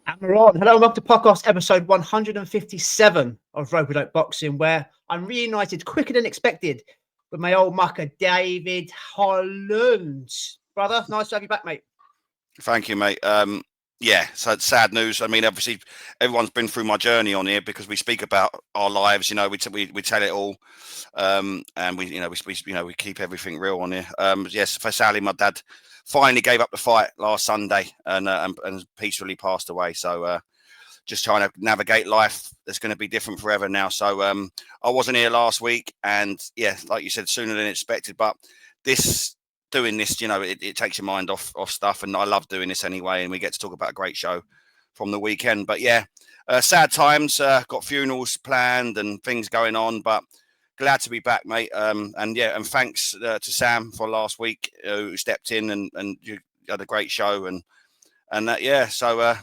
And we're on. Hello and welcome to podcast episode 157 of Rope Boxing, where I'm reunited quicker than expected with my old mucker, David Holland. Brother, nice to have you back, mate. Thank you, mate. Yeah, so it's sad news. I mean, obviously, everyone's been through my journey on here because we speak about our lives. You know, we tell it all, and we keep everything real on here. Yes, for sadly, my dad finally gave up the fight last Sunday and peacefully passed away. So just trying to navigate life that's going to be different forever now. So I wasn't here last week, and yeah, like you said, sooner than expected. But doing this, you know, it takes your mind off stuff, and I love doing this anyway. And we get to talk about a great show from the weekend. But yeah, sad times. Got funerals planned and things going on, but glad to be back, mate. And thanks to Sam for last week who stepped in and you had a great show and that. Yeah, so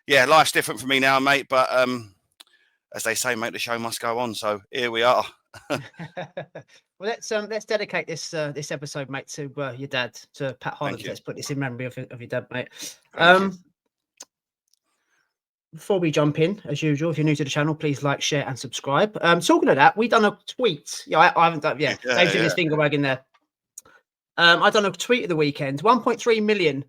yeah, life's different for me now, mate. But as they say, mate, the show must go on. So here we are. Well, let's dedicate this episode, mate, to your dad, to Pat Holland. Let's put this in memory of your dad, mate. Before we jump in, as usual, if you're new to the channel, please like, share, and subscribe. Talking of that, we done a tweet. Yeah, I haven't done. Yeah, Dave's doing his finger wagging there. I done a tweet of the weekend. 1.3 million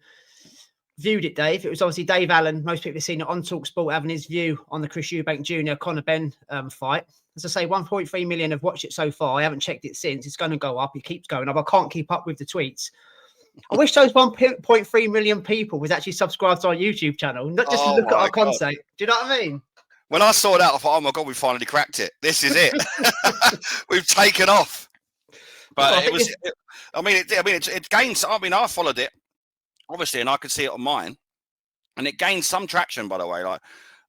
viewed it, Dave. It was obviously Dave Allen. Most people have seen it on TalkSport, having his view on the Eubank Jr. Conor Benn fight. As I say, 1.3 million have watched it so far. I haven't checked it since. It's going to go up. It keeps going up. I can't keep up with the tweets. I wish those 1.3 million people was actually subscribed to our YouTube channel, not just look at our content. Do you know what I mean? When I saw that, I thought, oh my God, we finally cracked it. This is it. We've taken off. But it gained. I mean, I followed it, obviously, and I could see it on mine, and it gained some traction, by the way. Like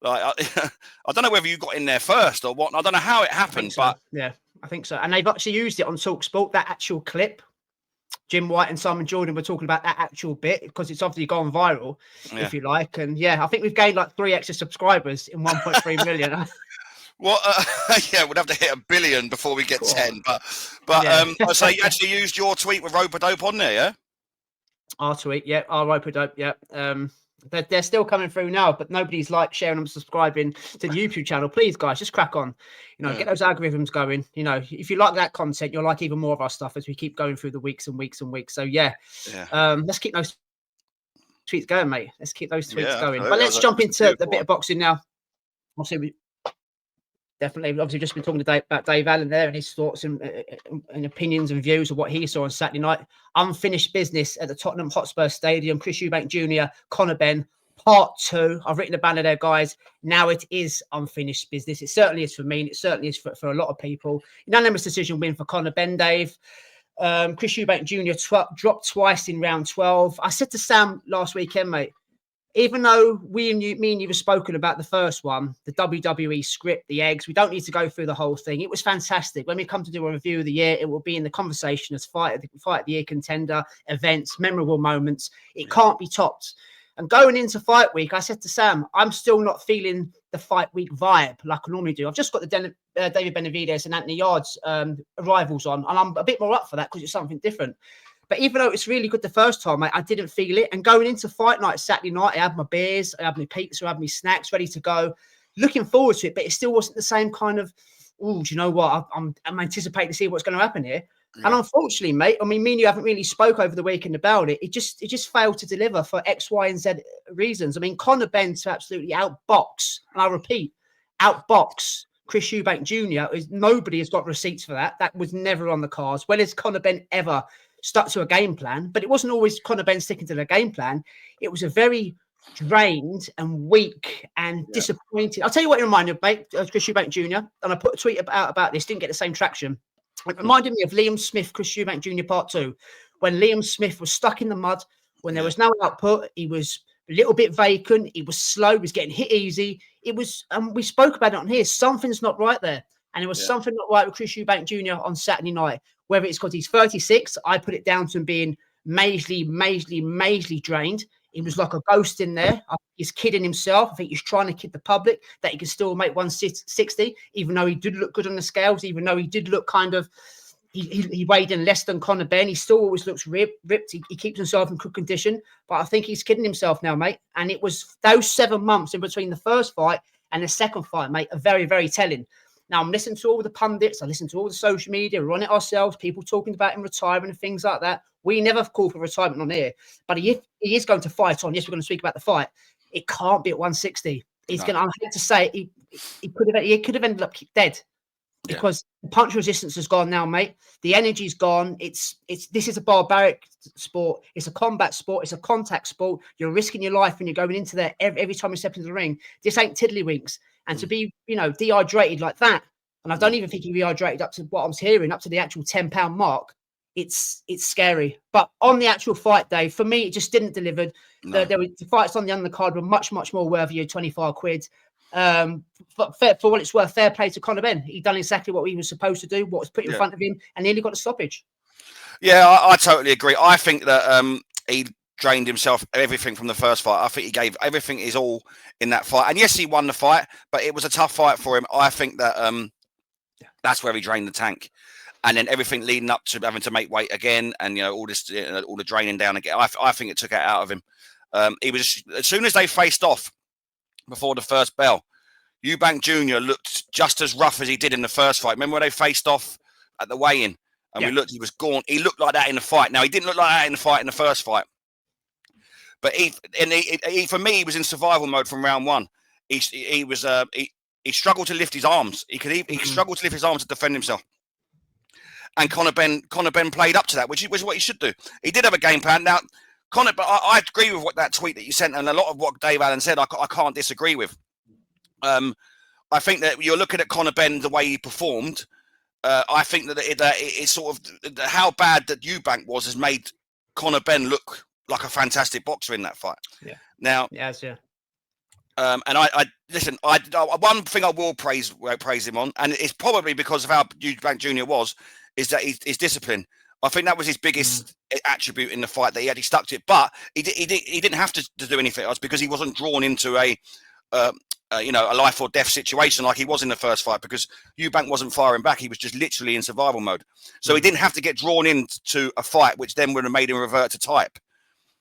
I don't know whether you got in there first or what. I don't know how it happened, but yeah, I think so. And they've actually used it on TalkSport, that actual clip. Jim White and Simon Jordan were talking about that actual bit because it's obviously gone viral, if you like. And yeah, I think we've gained like 3 extra subscribers in 1.3 million. Well, yeah, we'd have to hit 1 billion before we get 10. But so you actually used your tweet with Rope Dope on there, yeah? Our tweet, yeah. Our Rope Dope, yeah. They're still coming through now, but nobody's like sharing them, subscribing to the YouTube channel. Please, guys, just crack on. You know, get those algorithms going. You know, if you like that content, you'll like even more of our stuff as we keep going through the weeks and weeks and weeks. So let's keep those tweets going, mate. Let's keep those tweets going. But let's jump into the bit of boxing now. Obviously, obviously just been talking about Dave Allen there and his thoughts and opinions and views of what he saw on Saturday night. Unfinished business at the Tottenham Hotspur Stadium. Eubank Jr, Conor Benn, part 2. I've written a banner there, guys. Now it is unfinished business. It certainly is for me. And it certainly is for a lot of people. Unanimous decision win for Conor Benn, Dave. Eubank Jr dropped twice in round 12. I said to Sam last weekend, mate, even though me and you have spoken about the first one, the WWE script, the eggs, we don't need to go through the whole thing. It was fantastic. When we come to do a review of the year, it will be in the conversation as fight of the year contender, events, memorable moments. It can't be topped. And going into fight week, I said to Sam, I'm still not feeling the fight week vibe like I normally do. I've just got the David Benavidez and Anthony Yarde's arrivals on, and I'm a bit more up for that because it's something different. But even though it's really good the first time, mate, I didn't feel it. And going into fight night Saturday night, I had my beers, I had my pizza, I had my snacks ready to go. Looking forward to it, but it still wasn't the same kind of, do you know what? I'm anticipating to see what's going to happen here. Yeah. And unfortunately, mate, I mean, me and you haven't really spoke over the weekend about it. It just failed to deliver for X, Y, and Z reasons. I mean, Conor Benn to absolutely outbox, and I repeat, outbox Eubank Jr. Nobody has got receipts for that. That was never on the cards. When has Conor Benn ever stuck to a game plan? But it wasn't always Conor Benn sticking to the game plan. It was a very drained and weak and disappointed. I'll tell you what it reminded me of, Eubank Jr. And I put a tweet about this, didn't get the same traction. It reminded me of Liam Smith, Eubank Jr. part 2, when Liam Smith was stuck in the mud, when there was no output. He was a little bit vacant. He was slow. He was getting hit easy. It was, we spoke about it on here. Something's not right there. And it was something not right with Eubank Jr. on Saturday night. Whether it's because he's 36, I put it down to him being majorly drained. He was like a ghost in there. He's kidding himself. I think he's trying to kid the public that he can still make 160, even though he did look good on the scales, even though he did look kind of he weighed in less than Conor Benn. He still always looks ripped. He keeps himself in good condition, but I think he's kidding himself now, mate. And it was those 7 months in between the first fight and the second fight, mate, are very, very telling. Now, I'm listening to all the pundits. I listen to all the social media. We're on it ourselves. People talking about him retiring and things like that. We never call for retirement on here. But he is going to fight on. Yes, we're going to speak about the fight. It can't be at 160. He's going to, I hate to say, he could have ended up dead. Because the punch resistance has gone now, mate. The energy's gone. This is a barbaric sport. It's a combat sport. It's a contact sport. You're risking your life when you're going into there every time you step into the ring. This ain't tiddlywinks. And to be, dehydrated like that, and I don't even think he rehydrated up to what I was hearing, up to the actual 10-pound mark. It's scary. But on the actual fight day, for me, it just didn't deliver. No. The fights on the undercard were much, much more worthy of 25 quid. But for what it's worth, fair play to Conor Benn. He done exactly what he was supposed to do, what was put in front of him, and nearly got a stoppage. Yeah, I totally agree. I think that he drained himself everything from the first fight. I think he gave everything his all in that fight. And yes, he won the fight, but it was a tough fight for him. I think that that's where he drained the tank. And then everything leading up to having to make weight again, and all this, all the draining down again. I think it took it out of him. He was, as soon as they faced off before the first bell, Eubank Jr. looked just as rough as he did in the first fight. Remember when they faced off at the weigh-in, and we looked, he was gaunt. He looked like that in the fight. Now he didn't look like that in the fight in the first fight, but he for me, he was in survival mode from round one. He struggled to lift his arms. He struggled to lift his arms to defend himself. And Conor Benn played up to that, which was what he should do. He did have a game plan. Now, Conor, but I agree with that tweet that you sent, and a lot of what Dave Allen said, I can't disagree with. I think that you're looking at Conor Benn, the way he performed. I think that it's sort of how bad that Eubank was has made Conor Benn look like a fantastic boxer in that fight. Yeah. Now, yes, yeah. And I listen. One thing I will praise him on, and it's probably because of how Eubank Jr. was, is that his discipline. I think that was his biggest attribute in the fight, that he stuck to it. But he didn't have to do anything else, because he wasn't drawn into a life or death situation like he was in the first fight, because Eubank wasn't firing back. He was just literally in survival mode. So he didn't have to get drawn into a fight, which then would have made him revert to type.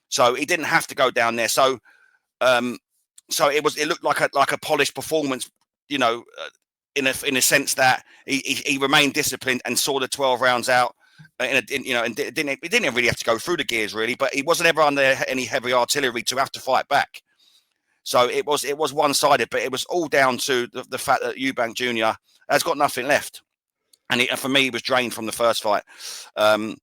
So he didn't have to go down there. So it looked like a polished performance, in a sense that he remained disciplined and saw the 12 rounds out. And didn't really have to go through the gears really, but he wasn't ever under any heavy artillery to have to fight back. So it was one-sided, but it was all down to the fact that Eubank Jr. has got nothing left, and for me, he was drained from the first fight. And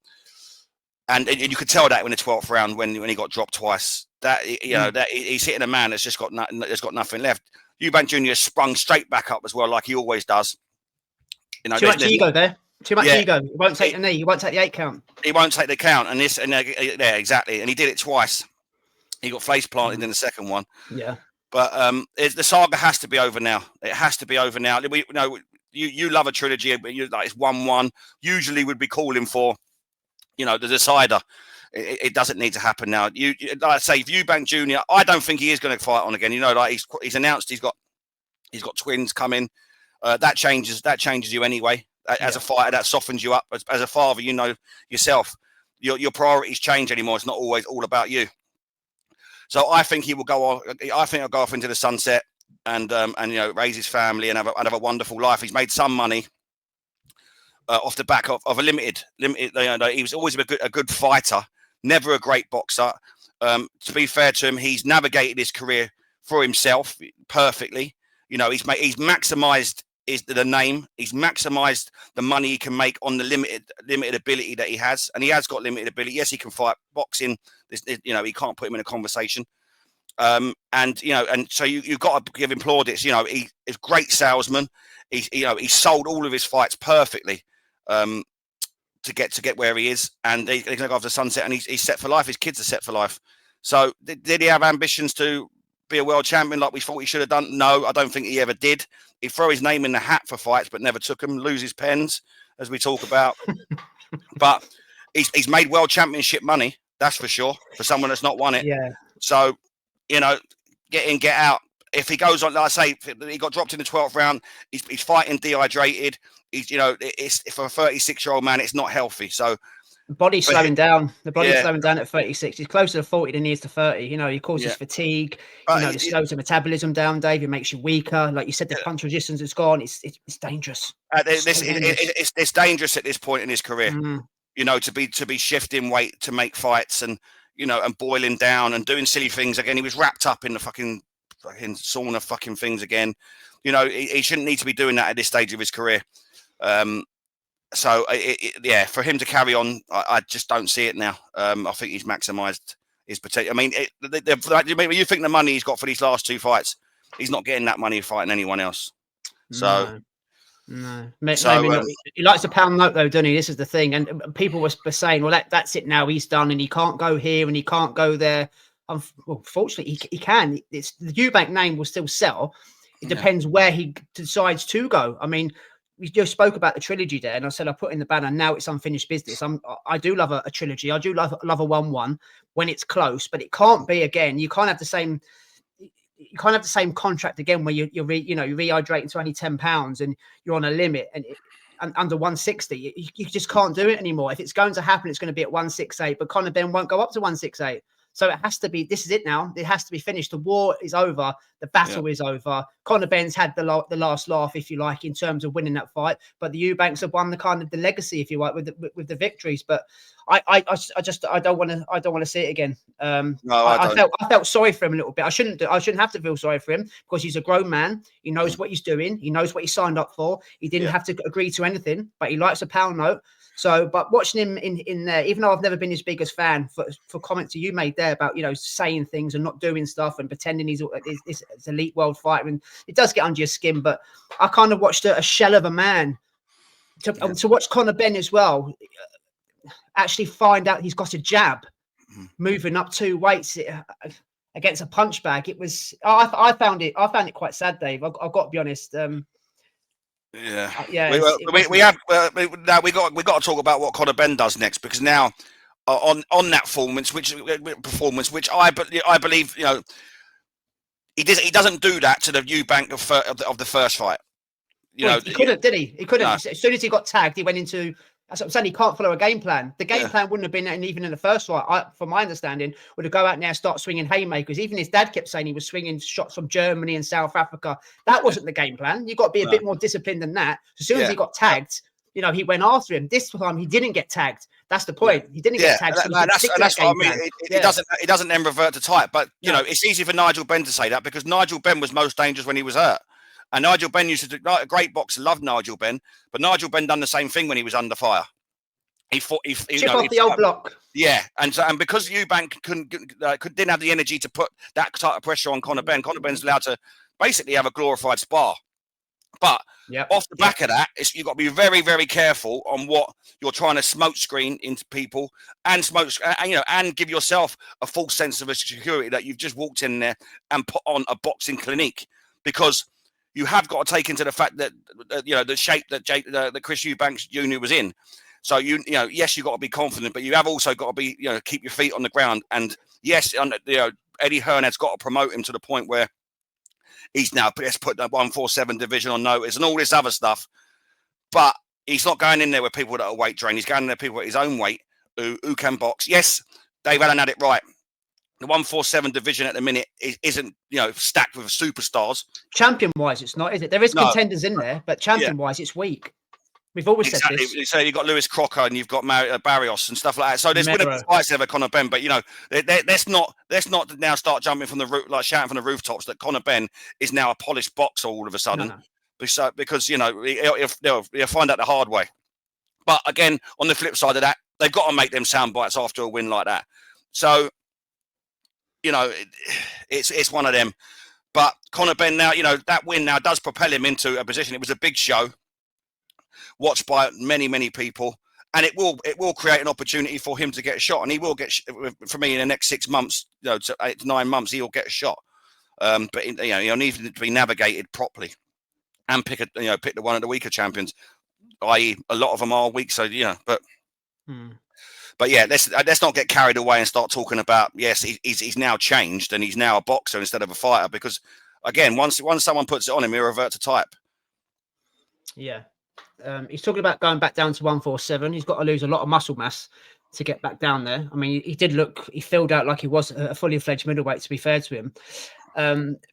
you could tell that in the 12th round when he got dropped twice. That that he's hitting a man that's just got nothing left. Eubank Jr. sprung straight back up as well, like he always does. Too much ego there. Too much ego. He won't take the knee. He won't take the 8 count. He won't take the count, and exactly. And he did it twice. He got face planted in the second one. Yeah. But the saga has to be over now. It has to be over now. You love a trilogy, but it's 1-1. Usually, would be calling for, the decider. It doesn't need to happen now. Like I say, Eubank Jr. I don't think he is going to fight on again. He's announced he's got twins coming. That changes you anyway. As a fighter, that softens you up. As a father, yourself, your priorities change anymore. It's not always all about you. So I think he will go on. I think he'll go off into the sunset and raise his family and have a wonderful life. He's made some money off the back of a limited. He was always a good fighter, never a great boxer. To be fair to him, he's navigated his career for himself perfectly. He's maximised the name. He's maximised the money he can make on the limited ability that he has, and he has got limited ability. Yes, he can fight boxing. He can't put him in a conversation. And so you've got to give him plaudits. He's a great salesman. He sold all of his fights perfectly to get where he is, and he's going to go off the sunset, and he's set for life. His kids are set for life. So did he have ambitions to be a world champion like we thought he should have done? No, I don't think he ever did. He threw his name in the hat for fights, but never took them. Lose his pens, as we talk about. But he's made world championship money, that's for sure, for someone that's not won it. Yeah. So, get in, get out. If he goes on, like I say, he got dropped in the 12th round, he's fighting dehydrated. He's, you know, it's for a 36-year-old man, it's not healthy. So the body's slowing down. The body's Yeah. slowing down at 36. He's closer to 40 than he is to 30. You know, he causes fatigue. But you know, it slows the metabolism down, Dave. It makes you weaker. Like you said, the punch resistance is gone. It's dangerous. It's dangerous at this point in his career. You know, to be shifting weight to make fights, and you know, and boiling down and doing silly things again. He was wrapped up in the fucking sauna fucking things again. You know, he shouldn't need to be doing that at this stage of his career. So for him to carry on, I just don't see it now. I think he's maximised his potential. I mean, you think the money he's got for these last 2 fights, he's not getting that money fighting anyone else. So. No, maybe not. He likes a pound note though, doesn't he? This is the thing, and people were saying, "Well, that's it now. He's done, and he can't go here, and he can't go there." Well, fortunately, he can. It's the Eubank name will still sell. It depends where he decides to go. I mean, we just spoke about the trilogy there, and I said I put in the banner. Now it's unfinished business. I do love a trilogy. I do love a 1-1 when it's close, but it can't be again. You can't have the same. You can't have the same contract again where you're rehydrating to only 10 pounds and you're on a limit and under 160. You just can't do it anymore. If it's going to happen, it's going to be at 168. But Conor Benn won't go up to 168. So it has to be. This is it now. It has to be finished. The war is over. The battle is over. Conor Benn's had the last laugh, if you like, in terms of winning that fight. But the Eubanks have won the kind of the legacy, if you like, with the victories. But I don't want to see it again. I felt sorry for him a little bit. I shouldn't have to feel sorry for him because he's a grown man. He knows what he's doing. He knows what he signed up for. He didn't have to agree to anything, but he likes a pound note. So, but watching him in there, even though I've never been his biggest fan, for comments that you made there about, you know, saying things and not doing stuff and pretending he's this elite world fighter, and it does get under your skin. But I kind of watched a shell of a man. To watch Conor Benn as well, actually find out he's got a jab, moving up 2 weights against a punch bag. It was I found it quite sad, Dave. I've got to be honest. We got to talk about what Conor Benn does next, because now on that performance, which I believe, you know, he doesn't do that to the Eubank of the first fight. You know, he couldn't, did he? He couldn't. No. As soon as he got tagged, he went into. That's what I'm saying. He can't follow a game plan. The game plan wouldn't have been, and even in the first fight, from my understanding, would have go out there and start swinging haymakers. Even his dad kept saying he was swinging shots from Germany and South Africa. That wasn't the game plan. You've got to be a bit more disciplined than that. As soon as he got tagged, you know, he went after him. This time, he didn't get tagged. That's the point. He didn't get tagged. That's what I mean. It doesn't then revert to type. But you know, it's easy for Nigel Benn to say that, because Nigel Benn was most dangerous when he was hurt. And Nigel Benn used to do, a great boxer, loved Nigel Benn, but Nigel Benn done the same thing when he was under fire. He fought. Chip off the old block. Yeah, and because Eubank didn't have the energy to put that type of pressure on Conor Benn. Conor Benn's allowed to basically have a glorified spar. But off the back of that, you've got to be very, very careful on what you're trying to smoke screen into people, and and give yourself a false sense of security that you've just walked in there and put on a boxing clinique, because you have got to take into the fact that the shape that Chris Eubank Jr. was in. So yes, you've got to be confident, but you have also got to be, keep your feet on the ground. And yes, Eddie Hearn has got to promote him to the point where he's now put that 147 division on notice and all this other stuff. But he's not going in there with people that are weight drained. He's going in there with people at his own weight who can box. Yes, Dave Allen had it right. The 147 division at the minute isn't, stacked with superstars. Champion-wise, it's not, is it? There is contenders in there, but champion-wise, it's weak. We've always said this. So you've got Lewis Crocker and you've got Barrios and stuff like that. So there's winnable fights there for Conor Benn, but let's not now start jumping from the roof, like shouting from the rooftops that Conor Benn is now a polished boxer all of a sudden. No. Because he'll find out the hard way. But again, on the flip side of that, they've got to make them sound bites after a win like that. So it's one of them. But Conor Benn now, that win now does propel him into a position. It was a big show, watched by many, many people, and it will create an opportunity for him to get a shot, and he will get, for me, in the next 6 months, to 8 to 9 months, he'll get a shot. But he'll need to be navigated properly, and pick the one of the weaker champions, i.e., a lot of them are weak. So But yeah, let's not get carried away and start talking about, yes, he's now changed and he's now a boxer instead of a fighter, because again, once someone puts it on him, he'll revert to type. Yeah. He's talking about going back down to 147. He's got to lose a lot of muscle mass to get back down there. I mean, he filled out like he was a fully fledged middleweight, to be fair to him.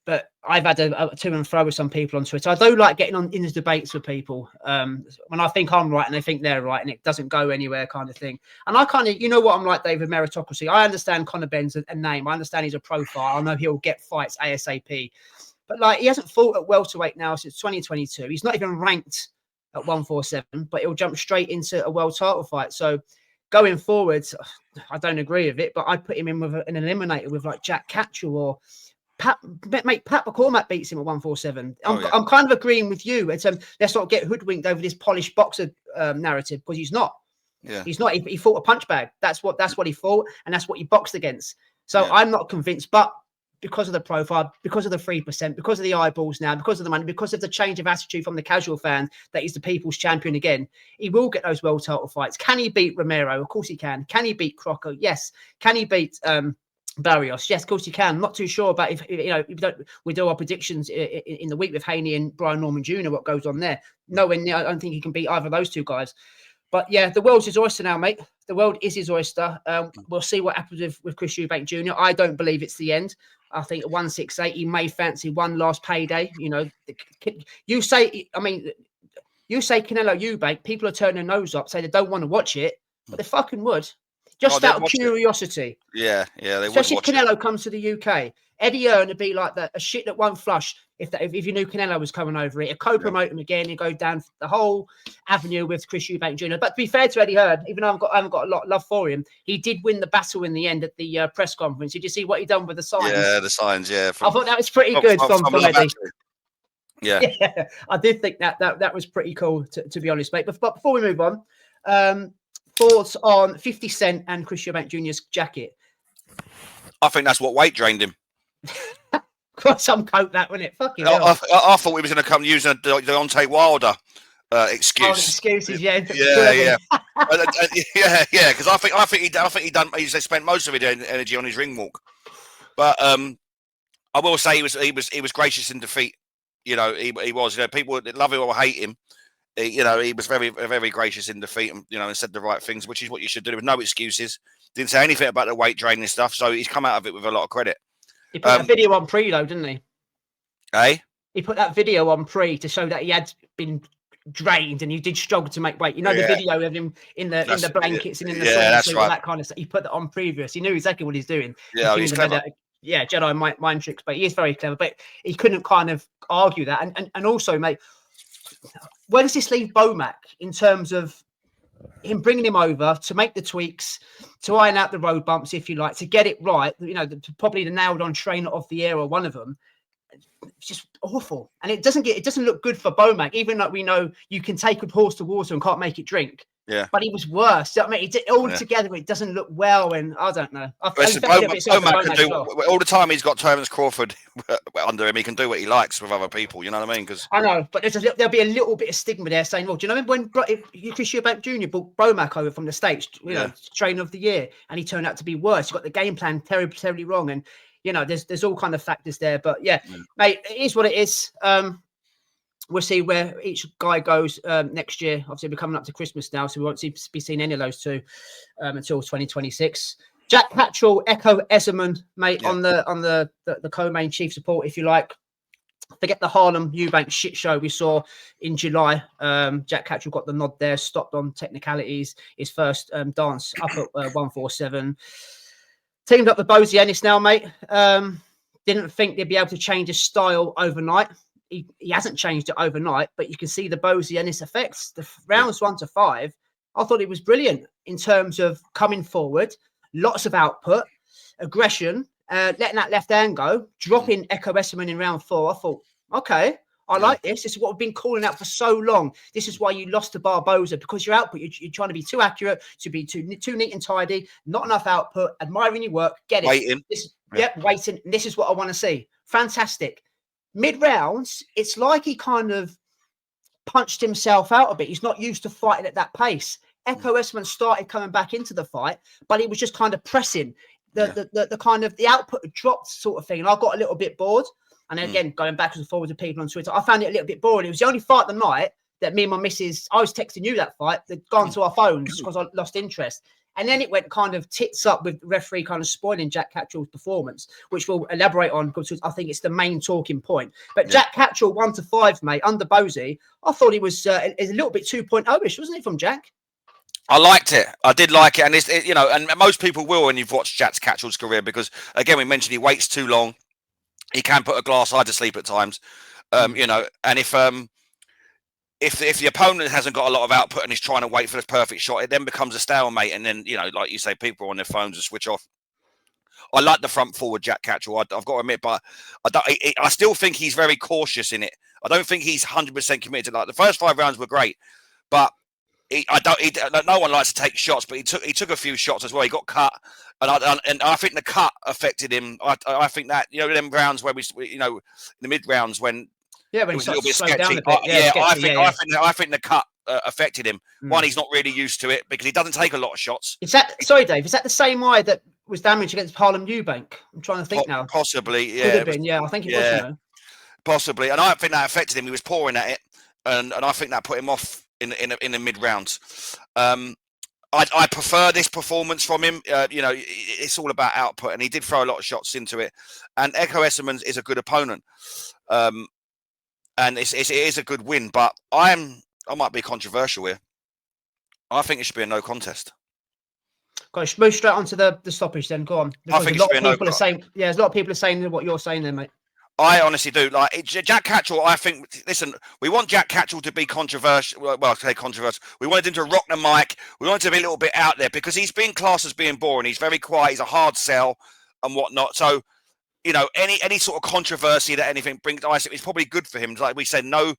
But I've had a to and fro with some people on Twitter. I do like getting on in the debates with people when I think I'm right and they think they're right, and it doesn't go anywhere, kind of thing. And I kind of, you know what I'm like, David, meritocracy. I understand Conor Benn's a name. I understand he's a profile. I know he'll get fights ASAP. But like, he hasn't fought at welterweight now since 2022. He's not even ranked at 147, but he'll jump straight into a world title fight. So going forward, I don't agree with it, but I'd put him in with an eliminator with like Jack Catterall or Pat McCormack beats him at 147. I'm kind of agreeing with you. It's let's not get hoodwinked over this polished boxer narrative, because he's not. Yeah, he's not. He fought a punch bag. That's what he fought, and that's what he boxed against. So I'm not convinced, but because of the profile, because of the 3%, because of the eyeballs now, because of the money, because of the change of attitude from the casual fan that he's the people's champion again, he will get those world title fights. Can he beat Romero? Of course he can. Can he beat Crocker? Yes. Can he beat Barrios? Yes, of course he can. I'm not too sure about if we do our predictions in the week with Haney and Brian Norman Jr. What goes on there? Nowhere near. I don't think he can beat either of those two guys. But yeah, the world's his oyster now, mate. The world is his oyster. We'll see what happens with Chris Eubank Jr. I don't believe it's the end. I think at 168, he may fancy one last payday. You know, you say Canelo Eubank, people are turning their nose up, say they don't want to watch it, but they fucking would. Just out of curiosity. Yeah, they especially would. Especially if Canelo comes to the UK. Eddie Hearn would be like a shit that won't flush if you knew Canelo was coming over it. A co-promote him again, you go down the whole avenue with Chris Eubank Jr. But to be fair to Eddie Hearn, even though I haven't got a lot of love for him, he did win the battle in the end at the press conference. Did you see what he done with the signs? Yeah, the signs. Yeah, I thought that was pretty good from Eddie. Yeah, I did think that was pretty cool, to be honest, mate. But before we move on, thoughts on 50 Cent and Chris Eubank Jr.'s jacket? I think that's what weight drained him. Got some coat that, wasn't it? Fucking hell. I thought he was going to come using the Deontay Wilder excuse. Excuses, yeah. Because I think he spent most of his energy on his ring walk. But I will say he was gracious in defeat. You know, he was. You know, people love him or hate him. He was very, very gracious in defeat, and and said the right things, which is what you should do with no excuses. Didn't say anything about the weight draining stuff, so he's come out of it with a lot of credit. He put that video on pre, though, didn't he? Eh? He put that video on pre to show that he had been drained and he did struggle to make weight. The video of him in the blankets and in the that's right. That kind of stuff. He put that on previous. He knew exactly what he's doing. Yeah, he's clever. Jedi mind tricks, but he is very clever. But he couldn't kind of argue that. And also, mate, where does this leave Bomac in terms of him bringing him over to make the tweaks, to iron out the road bumps, if you like, to get it right? Probably the nailed on trainer of the era, one of them. It's just awful, and it doesn't look good for Bomac. Even like we know you can take a horse to water and can't make it drink. Yeah, but he was worse. I mean, together it doesn't look well, and I don't know. Bomac can do all the time. He's got Terence Crawford under him. He can do what he likes with other people. You know what I mean? Because I know, but there'll be a little bit of stigma there, saying, "Well, do you know when Chris Eubank Jr. brought Bomac over from the States, trainer of the year, and he turned out to be worse? He got the game plan terribly wrong, and there's all kind of factors there. But mate, it is what it is. We'll see where each guy goes next year. Obviously, we're coming up to Christmas now, so we won't be seeing any of those two until 2026. Jack Catterall, Echo Esserman, mate, on the co-main chief support, if you like. Forget the Harlem Eubank shit show we saw in July. Jack Catterall got the nod there, stopped on technicalities. His first dance up at 147. Teamed up with Bozy Ennis now, mate. Didn't think they'd be able to change his style overnight. He hasn't changed it overnight, but you can see the Bozy Ennis effects. The rounds 1 to 5, I thought it was brilliant in terms of coming forward, lots of output, aggression, letting that left hand go, dropping Echo Esserman in round 4. I thought, okay, I like this. This is what we've been calling out for so long. This is why you lost to Barboza, because your output, you're trying to be too accurate, to be too neat and tidy, not enough output, admiring your work, get it. Waiting. Waiting. And this is what I want to see. Fantastic. Mid-rounds, it's like he kind of punched himself out a bit. He's not used to fighting at that pace. Echo Esserman started coming back into the fight, but he was just kind of pressing. The kind of the output dropped sort of thing. And I got a little bit bored. And again, going backwards and forwards with people on Twitter, I found it a little bit boring. It was the only fight of the night that me and my missus, I was texting you that fight, they'd gone to our phones because I lost interest. And then it went kind of tits up with the referee kind of spoiling Jack Catterall's performance, which we'll elaborate on because I think it's the main talking point. But Jack Catterall 1-5, mate, under Bosey, I thought he was a little bit 2.0-ish, wasn't it, from Jack? I liked it. I did like it. And it's, you know, and most people will when you've watched Jack Catterall's career, because again, we mentioned he waits too long. He can put a glass eye to sleep at times. You know, and if the opponent hasn't got a lot of output and he's trying to wait for the perfect shot, it then becomes a stalemate. And then, you know, like you say, people are on their phones and switch off. I like the front forward Jack Catterall. I've got to admit, but I still think he's very cautious in it. I don't think he's 100% committed. Like the first 5 rounds were great, but no one likes to take shots, but he took a few shots as well. He got cut, and I think the cut affected him. I think that, you know, them rounds where we you know, the mid rounds when when it was a little bit sketchy. I think the cut affected him. One, he's not really used to it because he doesn't take a lot of shots. Sorry, Dave, is that the same eye that was damaged against Harlem Eubank? I'm trying to think now. Possibly, yeah. Could have been, yeah. I think it was, you know. Possibly, and I think that affected him. He was pouring at it, and I think that put him off in the mid rounds. I prefer this performance from him. You know, it's all about output, and he did throw a lot of shots into it. And Echo Esserman is a good opponent, and it is a good win. But I might be controversial here. I think it should be a no contest. Guys, move straight on to the stoppage then. Go on. I think a lot of people are saying, there's a lot of people are saying what you're saying there, mate. I honestly do. Like Jack Catterall, I think, listen, we want Jack Catterall to be controversial. Well, I say controversial. We wanted him to rock the mic. We wanted him to be a little bit out there because he's been classed as being boring. He's very quiet. He's a hard sell and whatnot. So, you know, any sort of controversy that anything brings ice, it's probably good for him. Like we said, no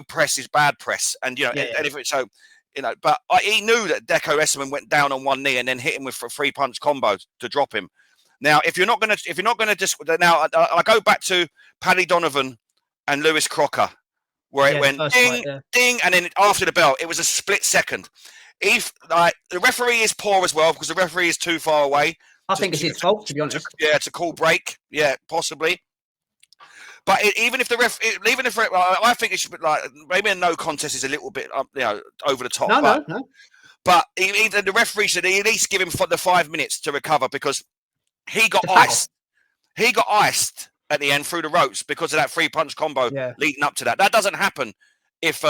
press is bad press. And, you know, anything. So, you know, but he knew that Deco Esserman went down on one knee and then hit him with a 3-punch combo to drop him. Now, if you're not going to just now, I go back to Paddy Donovan and Lewis Crocker, where it went ding, ding, and then after the bell, it was a split second. If the referee is poor as well because the referee is too far away. I think it's his fault, to be honest. To call break. Yeah, possibly. But even if I think it should be like maybe a no contest is a little bit you know, over the top. No. But either the referee should at least give him the 5 minutes to recover because he got iced. He got iced at the end through the ropes because of that 3-punch combo leading up to that. That doesn't happen if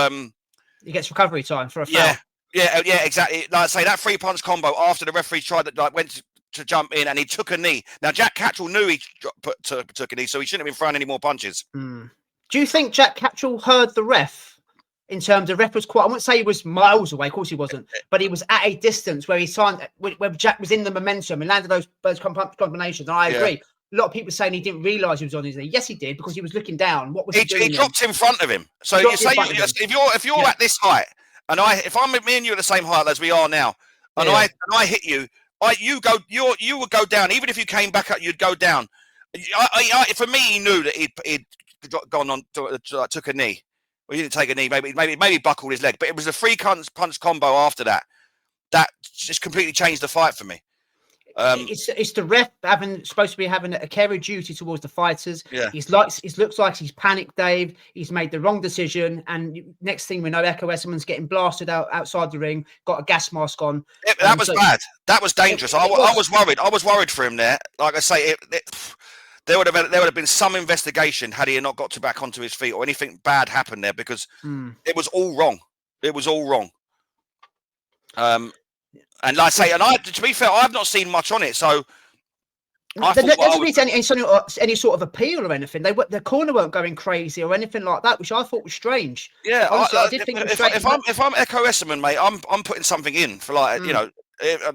he gets recovery time for a foul. Yeah, exactly. Like I say, that 3-punch combo after the referee tried that, went to jump in and he took a knee. Now Jack Catterall knew he took a knee, so he shouldn't have been throwing any more punches. Do you think Jack Catterall heard the ref? In terms of ref was quite, I wouldn't say he was miles away, of course he wasn't, but he was at a distance where where Jack was in the momentum and landed those combinations. And I agree. A lot of people saying he didn't realise he was on his knee. Yes, he did because he was looking down. What was he doing? He dropped in front of him. So you say if you're at this height, and me and you are the same height as we are now, and I hit you, you would go down. Even if you came back up, you'd go down. For me, he knew that he'd gone on took a knee. Well, he didn't take a knee. Maybe buckled his leg, but it was a 3-punch combo after that just completely changed the fight for me. It's the ref supposed to be having a care of duty towards the fighters. Yeah, it looks like he's panicked, Dave. He's made the wrong decision, and next thing we know, Echo Esserman's getting blasted outside the ring. Got a gas mask on. That was bad. That was dangerous. I was worried. I was worried for him there. Like I say, there would have been some investigation had he not got back onto his feet or anything bad happened there because it was all wrong. It was all wrong. And like I say, to be fair, I've not seen much on it, so there doesn't need any sort of appeal or anything. The corner weren't going crazy or anything like that, which I thought was strange. Yeah, honestly, I did think it was strange. If I'm Echo Esserman, mate, I'm putting something in for you know,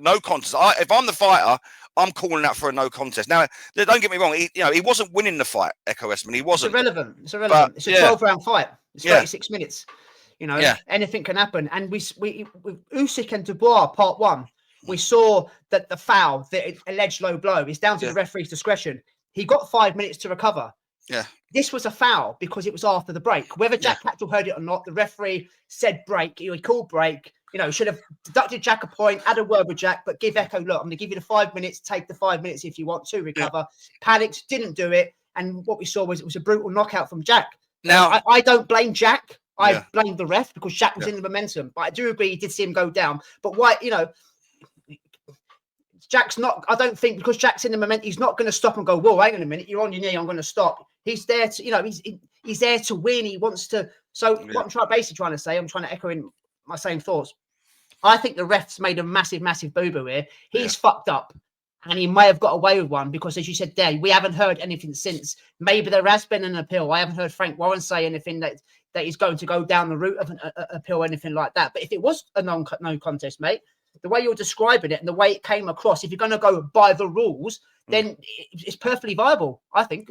no contest. If I'm the fighter, I'm calling out for a no contest. Now, don't get me wrong. He wasn't winning the fight, Echo Esserman. He wasn't. It's irrelevant. It's a 12-round fight. It's 36 minutes. You know, anything can happen. And we with Usyk and Dubois, part 1, we saw that the foul, the alleged low blow, is down to the referee's discretion. He got 5 minutes to recover. Yeah. This was a foul because it was after the break. Whether Jack Catterall heard it or not, the referee said break. He called break. You know, should have deducted Jack a point, had a word with Jack, but give Echo, look, I'm going to give you the 5 minutes, take the 5 minutes if you want to recover. Yeah. Panicked, didn't do it. And what we saw was it was a brutal knockout from Jack. Now, I don't blame Jack. I blame the ref because Jack was in the momentum. But I do agree he did see him go down. But why, Jack's not, I don't think because Jack's in the momentum, he's not going to stop and go, whoa, hang on a minute, you're on your knee, I'm going to stop. He's there to, he's there to win. He wants to. So what I'm basically trying to say, I'm trying to echo in my same thoughts. I think the ref's made a massive, massive boo-boo here. He's fucked up. And he may have got away with one because, as you said there, we haven't heard anything since. Maybe there has been an appeal. I haven't heard Frank Warren say anything that he's going to go down the route of an appeal or anything like that. But if it was a no contest, mate, the way you're describing it and the way it came across, if you're going to go by the rules, then it's perfectly viable, I think.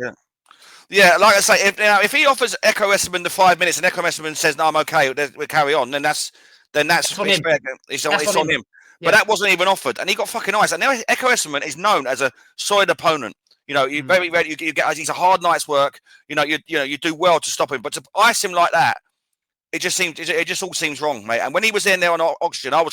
Yeah, like I say, if he offers Echo Esserman the 5 minutes and Echo Esserman says, no, I'm okay, we'll carry on, then that's on him. It's on him. But that wasn't even offered, and he got fucking ice. And now Echo Esserman is known as a solid opponent. You very ready. You get. He's a hard night's work. You do well to stop him, but to ice him like that, it just all seems wrong, mate. And when he was in there on oxygen, I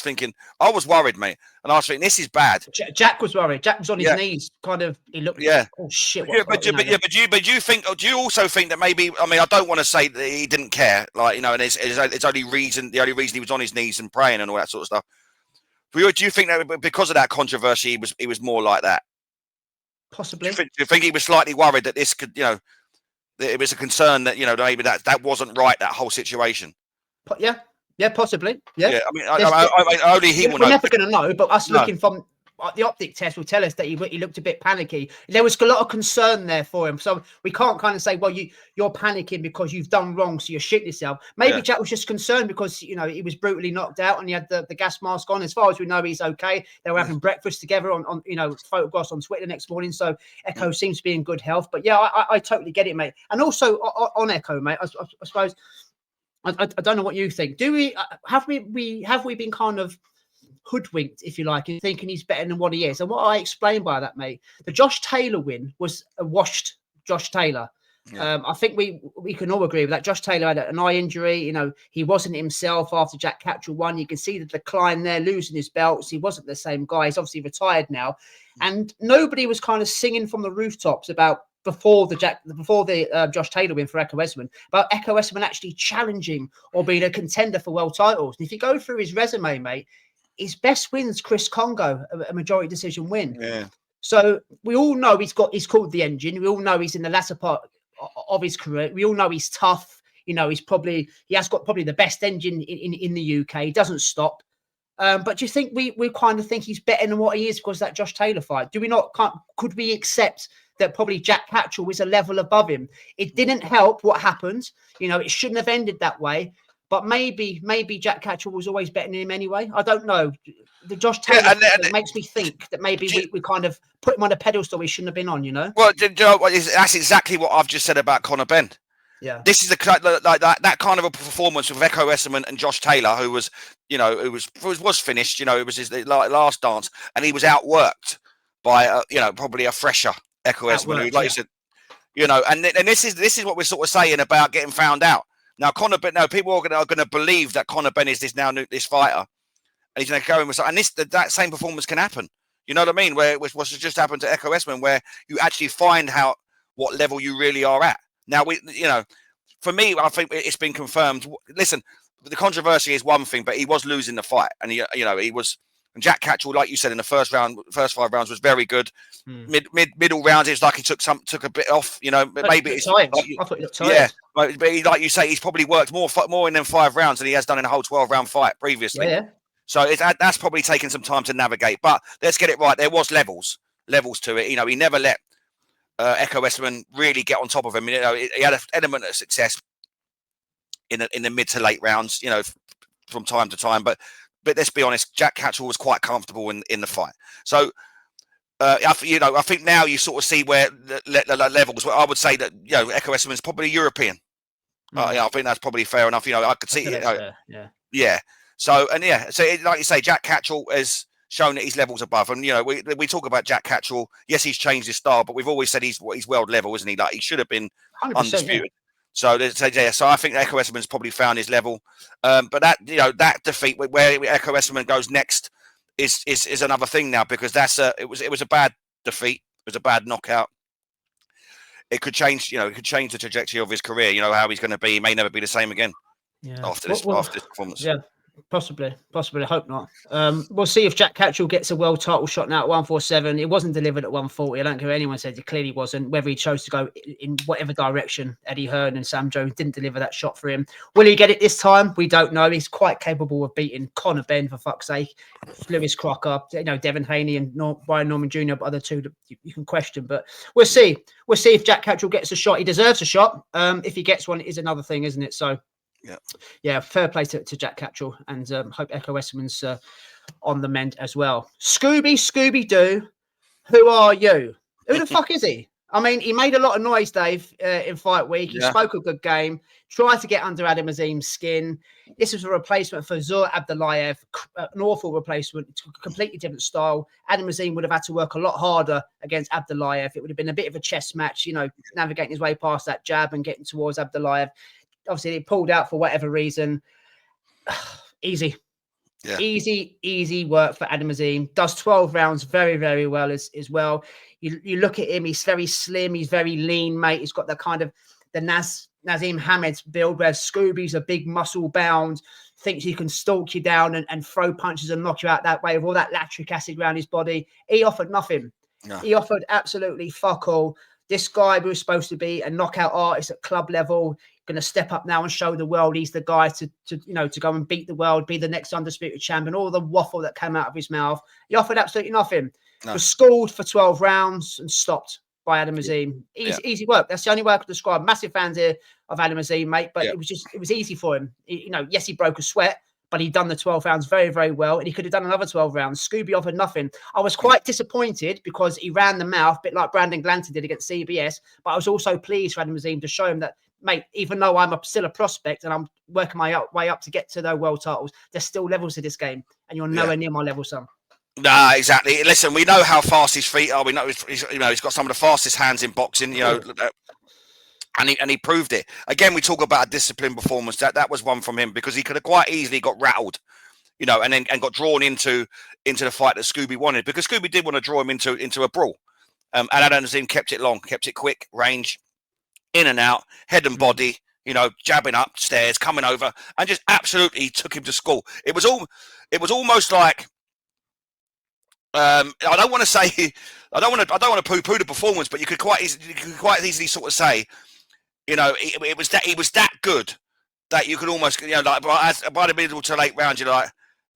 was worried, mate. And I was thinking, this is bad. Jack was worried. Jack was on his knees, kind of. He looked. Yeah. Oh shit. But do you also think that maybe? I mean, I don't want to say that he didn't care, and it's the only reason he was on his knees and praying and all that sort of stuff. Do you think that because of that controversy, he was more like that? Possibly. Do you think he was slightly worried that this could, that it was a concern that maybe that wasn't right, that whole situation? Yeah, possibly. Yeah. I mean, only he will know. We're never going to know, but us looking from the optic test will tell us that he looked a bit panicky. There was a lot of concern there for him, so we can't kind of say, well, you're panicking because you've done wrong, so you're shitting yourself. Maybe Jack was just concerned because he was brutally knocked out and he had the gas mask on. As far as we know, he's okay. They were having breakfast together on photographs on Twitter the next morning. So Echo seems to be in good health. But yeah, I totally get it, mate. And also on Echo, mate, I suppose I don't know what you think. Do we have we been kind of hoodwinked, if you like, in thinking he's better than what he is? And what I explain by that, mate, the Josh Taylor win was a washed Josh Taylor. I think we can all agree with that. Josh Taylor had an eye injury. He wasn't himself after Jack Catterall won. You can see the decline there, losing his belts. He wasn't the same guy. He's obviously retired now. And nobody was kind of singing from the rooftops about before the Josh Taylor win for Echo Esserman, about Echo Esserman actually challenging or being a contender for world titles. And if you go through his resume, mate, his best win's Chris Congo, a majority decision win. Yeah. So we all know he's called the engine. We all know he's in the latter part of his career. We all know he's tough. He has got probably the best engine in the UK. He doesn't stop. But do you think we kind of think he's better than what he is because of that Josh Taylor fight? Do we not? Could we accept that probably Jack Catterall was a level above him? It didn't help what happened. It shouldn't have ended that way. But maybe Jack Catterall was always better than him anyway. I don't know. The Josh Taylor makes me think that maybe we kind of put him on a pedestal he shouldn't have been on, Well, do you know what? That's exactly what I've just said about Conor Benn. Yeah. This is that kind of a performance with Echo Esserman and Josh Taylor, who was, was finished. It was his last dance, and he was outworked by, probably a fresher Echo Esserman, who, like you said, and this is what we're sort of saying about getting found out. Now, Conor Benn. No, people are going to believe that Conor Benn is this fighter, and he's going to go in with, and that same performance can happen. You know what I mean? Where what's just happened to Echo Esserman, where you actually find what level you really are at. Now for me, I think it's been confirmed. Listen, the controversy is one thing, but he was losing the fight, and he was. And Jack Catterall, like you said, in the first 5 rounds was very good. Middle rounds, it's like he took a bit off. Maybe it's I thought he looked tired. But like you say, he's probably worked more in them 5 rounds than he has done in a whole 12-round fight previously. Yeah. So that's probably taken some time to navigate. But let's get it right. There was levels to it. He never let Echo Esserman really get on top of him. He had an element of success in the mid to late rounds. From time to time, but let's be honest, Jack Catterall was quite comfortable in the fight. So, I think now you sort of see where the levels. Where I would say that Echo Esserman is probably European. I think that's probably fair enough. I could see it. Yeah. So like you say, Jack Catterall has shown that he's levels above. And we talk about Jack Catterall. Yes, he's changed his style, but we've always said he's world level, isn't he? Like he should have been undisputed. Yeah. So I think Echo Esserman's probably found his level, but that defeat where Echo Esserman goes next is another thing now, because it was a bad defeat, it was a bad knockout. It could change, the trajectory of his career. How he's going to be. He may never be the same again. after this performance. Yeah. Possibly. I hope not. We'll see if Jack Catterall gets a world title shot now at 147. It wasn't delivered at 140. I don't care what anyone says. It clearly wasn't. Whether he chose to go in whatever direction, Eddie Hearn and Sam Jones didn't deliver that shot for him. Will he get it this time? We don't know. He's quite capable of beating Conor Benn, for fuck's sake. Lewis Crocker, Devin Haney and Brian Norman Jr., but other two that you can question. But we'll see. We'll see if Jack Catterall gets a shot. He deserves a shot. If he gets one, it is another thing, isn't it? So, yeah, fair play to Jack Catterall, and hope Echo Westerman's on the mend as well. Scooby-Doo, who are you? Who the fuck is he? I mean, he made a lot of noise, Dave, in fight week. He spoke a good game, tried to get under Adam Azim's skin. This was a replacement for Zur Abdullayev, an awful replacement, completely different style. Adam Azim would have had to work a lot harder against Abdullayev. It would have been a bit of a chess match, navigating his way past that jab and getting towards Abdullayev. Obviously, he pulled out for whatever reason. Easy. Yeah. Easy work for Adam Azim. Does 12 rounds very, very well as well. You look at him, he's very slim, he's very lean, mate. He's got the kind of the Nazim Hamed build where Scooby's a big muscle bound, thinks he can stalk you down and throw punches and knock you out that way with all that lactic acid around his body. He offered nothing. No. He offered absolutely fuck all. This guy was supposed to be a knockout artist at club level, going to step up now and show the world he's the guy to go and beat the world, be the next undisputed champion. All the waffle that came out of his mouth. He offered absolutely nothing. No. Was schooled for 12 rounds and stopped by Adam Azim. Easy work. That's the only way I could describe. Massive fans here of Adam Azim, mate, but it was easy for him. Yes, he broke a sweat, but he'd done the 12 rounds very, very well, and he could have done another 12 rounds. Scooby offered nothing. I was quite disappointed because he ran the mouth, a bit like Brandon Glanton did against CBS, but I was also pleased for Adam Azim to show him that, mate, even though I'm still a prospect and I'm working my way up to get to those world titles, there's still levels to this game, and you're nowhere near my level, son. Nah, exactly. Listen, we know how fast his feet are. We know he's got some of the fastest hands in boxing, and he proved it. Again, we talk about a disciplined performance. That was one from him because he could have quite easily got rattled, and got drawn into the fight that Scooby wanted, because Scooby did want to draw him into a brawl. And Adam Azim kept it long, kept it quick, range, in and out, head and body, jabbing upstairs, coming over, and just absolutely took him to school. It was almost like, I don't want to poo-poo the performance, but you could quite easily sort of say, it was that good that you could almost, by the middle to late round, you're like,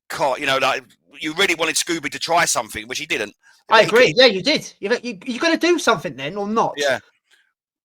God, you really wanted Scooby to try something, which he didn't. I agree. Yeah, you did. You got to do something then, or not? Yeah.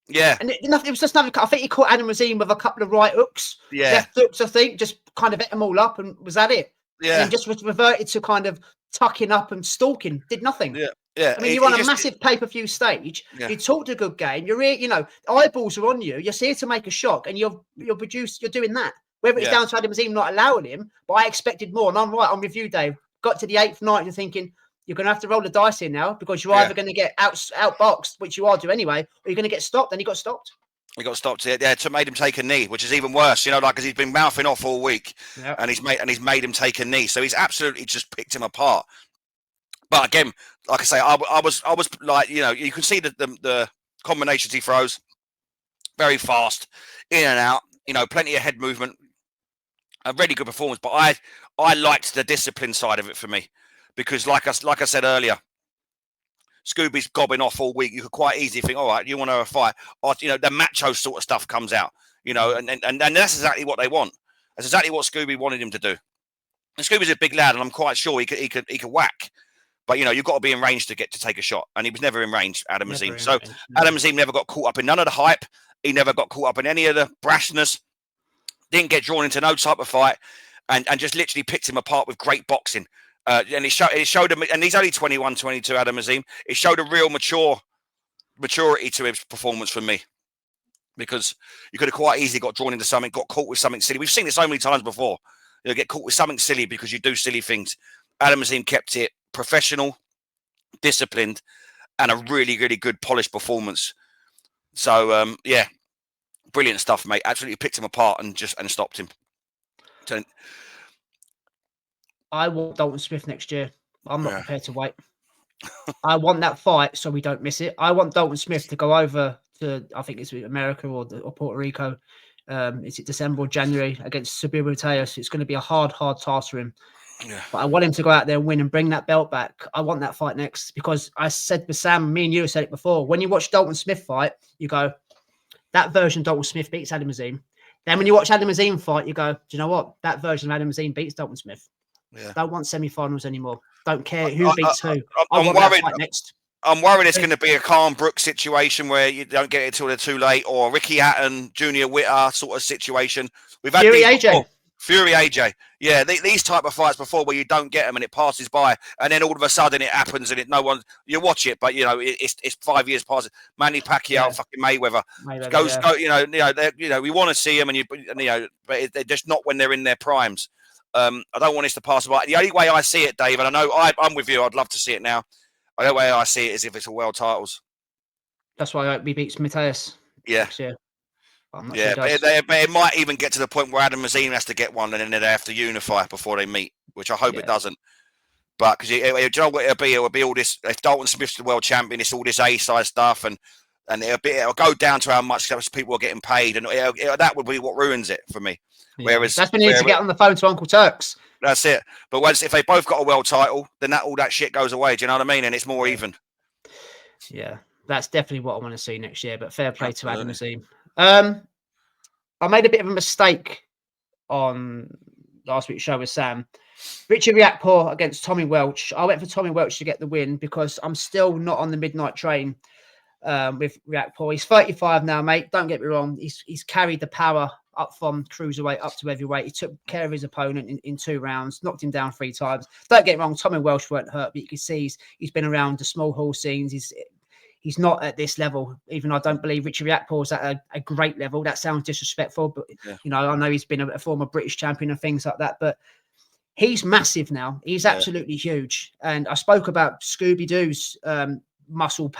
Yeah. And it was just another. I think he caught Adam Azim with a couple of right hooks. Yeah. Left hooks, I think, just kind of ate them all up, and was that it? Yeah. And then just was reverted to kind of tucking up and stalking. Did nothing. Yeah. Yeah. I mean, you're on a massive pay-per-view stage. Yeah. You talked a good game. You're here, eyeballs are on you. You're here to make a shock, and you're doing that. Whether it's down to Adam Azim not allowing him, but I expected more. And I'm right on review day. Got to the 8th night, you're thinking you're going to have to roll the dice here now, because you're either going to get outboxed, which you are do anyway, or you're going to get stopped. And he got stopped. He got stopped. Yeah, to made him take a knee, which is even worse. Because he's been mouthing off all week, and he's made him take a knee. So he's absolutely just picked him apart. But again, like I say, I was like, you can see the combinations he throws, very fast, in and out. Plenty of head movement, a really good performance. But I liked the discipline side of it for me, because like I said earlier, Scooby's gobbing off all week. You could quite easily think, all right, you want to have a fight, or the macho sort of stuff comes out, and that's exactly what they want. That's exactly what Scooby wanted him to do. And Scooby's a big lad, and I'm quite sure he could whack. But you've got to be in range to take a shot, and he was never in range, Adam Azim. So Adam Azim never got caught up in none of the hype. He never got caught up in any of the brashness. Didn't get drawn into no type of fight, and just literally picked him apart with great boxing. And it showed him, and he's only 21, 22, Adam Azim. It showed a real maturity to his performance for me, because you could have quite easily got drawn into something, got caught with something silly. We've seen it so many times before. Get caught with something silly because you do silly things. Adam Azim kept it professional, disciplined, and a really, really good polished performance. So, brilliant stuff, mate. Absolutely picked him apart and stopped him. I want Dalton Smith next year. I'm not prepared to wait. I want that fight so we don't miss it. I want Dalton Smith to go over to, I think it's America or Puerto Rico, Is it December or January against Subiru Mateus? It's going to be a hard task for him. Yeah. But I want him to go out there and win and bring that belt back. I want that fight next because I said with Sam, me and you said it before. When you watch Dalton Smith fight, you go, that version Dalton Smith beats Adam Azim. Then when you watch Adam Azim fight, you go, do you know what? That version of Adam Azim beats Dalton Smith. Yeah. Don't want semi-finals anymore. Don't care who beats who. I I'm want worried. that fight next. I'm worried it's going to be a Khan Brooks situation where you don't get it until they're too late, or Ricky Hatton, Junior Witter sort of situation. We've had Fury AJ. Fury AJ. Yeah, these type of fights before where you don't get them and it passes by, and then all of a sudden it happens and no one you watch it, but it's 5 years past. Manny Pacquiao, fucking Mayweather goes. We want to see them, but they're just not when they're in their primes. I don't want this to pass by. The only way I see it, Dave, and I know I'm with you. I'd love to see it now. The only way I see it is if it's a world titles. That's why I hope he beats Mateus. Yeah. But it might even get to the point where Adam Azim has to get one, and then they have to unify before they meet, which I hope it doesn't. But because you know what it'll be all this. If Dalton Smith's the world champion, it's all this A-side stuff, and it'll go down to how much people are getting paid, and that would be what ruins it for me. Yeah. Whereas that's when you need to get on the phone to Uncle Turks. That's it. But if they both got a world title, then all that shit goes away. Do you know what I mean? And it's more even. Yeah, that's definitely what I want to see next year. But fair play to Adam Azim. I made a bit of a mistake on last week's show with Sam. Richard Riakphore against Tommy Welch. I went for Tommy Welch to get the win because I'm still not on the midnight train with Riakphore. He's 35 now, mate. Don't get me wrong. He's carried the power up from cruiserweight up to heavyweight. He took care of his opponent in 2 rounds, knocked him down 3 times. Don't get me wrong, Tommy Welch weren't hurt, but you can see he's been around the small hall scenes. He's not at this level, even I don't believe Richard Riakphore is at a great level. That sounds disrespectful, but I know he's been a former British champion and things like that, but he's massive now. He's absolutely huge. And I spoke about Scooby-Doo's muscle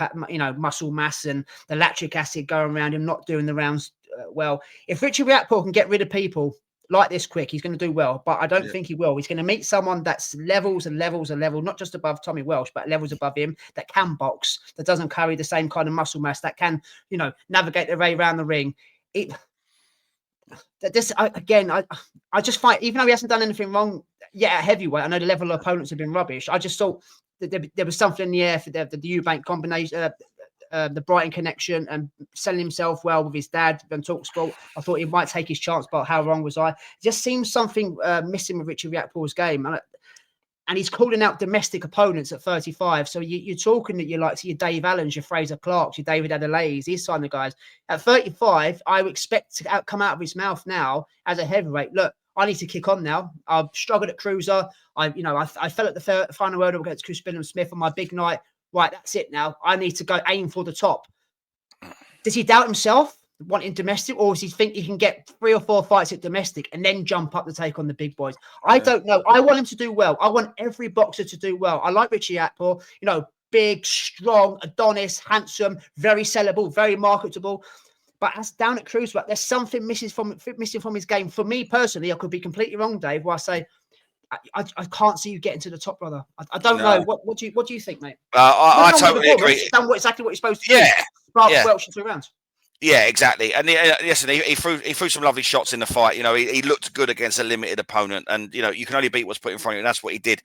mass and the lactic acid going around him, not doing the rounds well. If Richard Riakphore can get rid of people like this quick, he's going to do well, but I don't think he will. He's going to meet someone that's levels and levels and levels, not just above Tommy Welch, but levels above him, that can box, that doesn't carry the same kind of muscle mass, that can, navigate their way around the ring. I just find, even though he hasn't done anything wrong yet at heavyweight, I know the level of opponents have been rubbish. I just thought that there was something in the air for the Eubank combination, the Brighton connection, and selling himself well with his dad and TalkSport. I thought he might take his chance, but how wrong was I? It just seems something missing with Richard Riakphore's game. And he's calling out domestic opponents at 35. So you're talking that you're like your Dave Allens, your Fraser Clarks, your David Adelaide's, these kind of guys. At 35, I would expect to come out of his mouth now as a heavyweight. Look, I need to kick on now. I've struggled at cruiser. I fell at the final hurdle against Chris Smith on my big night. Right, that's it now. I need to go aim for the top. Does he doubt himself wanting domestic, or does he think he can get 3 or 4 fights at domestic and then jump up to take on the big boys? I don't know. I want him to do well. I want every boxer to do well. I like Richie Riakphore, big, strong, Adonis, handsome, very sellable, very marketable. But as down at cruiserweight, there's something missing from his game. For me personally, I could be completely wrong, Dave, where I say, I can't see you getting to the top, brother. I don't know. What do you think, mate? I totally agree. He's done exactly what he's supposed to do. Welch in 2 rounds. Yeah, exactly. And listen, he threw some lovely shots in the fight. He looked good against a limited opponent, and you can only beat what's put in front of you, and that's what he did.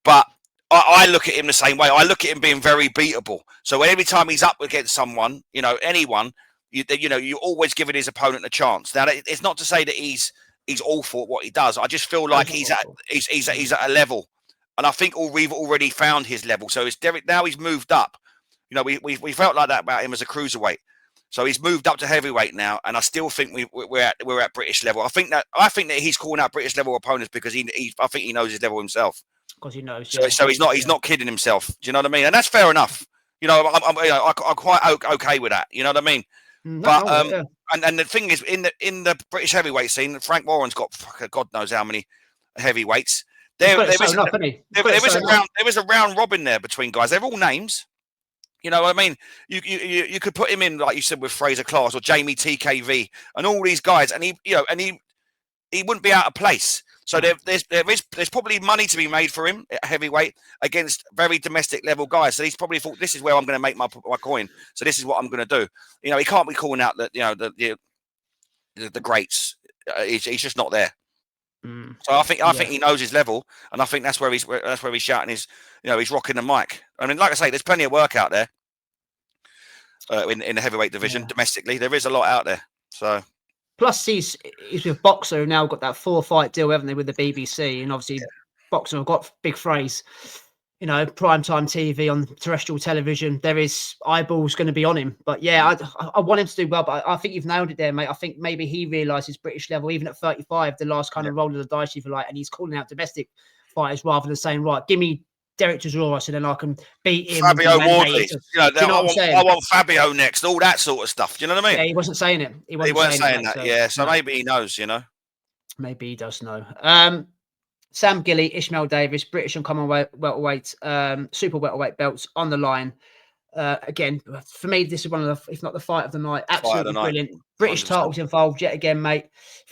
But I look at him the same way. I look at him being very beatable. So every time he's up against someone, anyone, you're always giving his opponent a chance. Now, it's not to say that he's awful at what he does. I just feel like he's at a level, and I think we've already found his level. So it's Derek now. He's moved up. We felt like that about him as a cruiserweight. So he's moved up to heavyweight now, and I still think we're at British level. I think that he's calling out British level opponents because I think he knows his level himself. Because he knows. So he's not kidding himself. Do you know what I mean? And that's fair enough. I'm quite okay with that. You know what I mean? And the thing is, in the British heavyweight scene, Frank Warren's got God knows how many heavyweights. There was a round robin there between guys. They're all names. You know what I mean? You could put him in, like you said, with Fraser Clark or Jamie TKV and all these guys, and he wouldn't be out of place. So there's probably money to be made for him at heavyweight against very domestic level guys. So he's probably thought, this is where I'm going to make my coin. So this is what I'm going to do. He can't be calling out that the greats. He's just not there. Mm. So I think he knows his level, and I think that's where he's shouting his, he's rocking the mic. I mean, like I say, there's plenty of work out there in the heavyweight division domestically. There is a lot out there. So plus he's with Boxer, who now got that 4-fight deal, haven't they, with the BBC, and obviously Boxer have got big phrase. Primetime TV on terrestrial television, there is eyeballs going to be on him. But yeah, I want him to do well. But I think you've nailed it there, mate. I think maybe he realises British level, even at 35, the last kind of roll of the dice, if you like, and he's calling out domestic fighters rather than saying, right, give me Derek Chisora so then I can beat him. Fabio Wardley. I want Fabio next, all that sort of stuff. Do you know what I mean? Yeah, he wasn't saying it. He wasn't saying that. So maybe he knows, Maybe he does know. Sam Gilly, Ishmael Davis, British and Commonwealth welterweight, super welterweight belts on the line. Again, for me, this is one of the, if not the fight of the night. Absolutely brilliant. British 100%. Titles involved yet again, mate.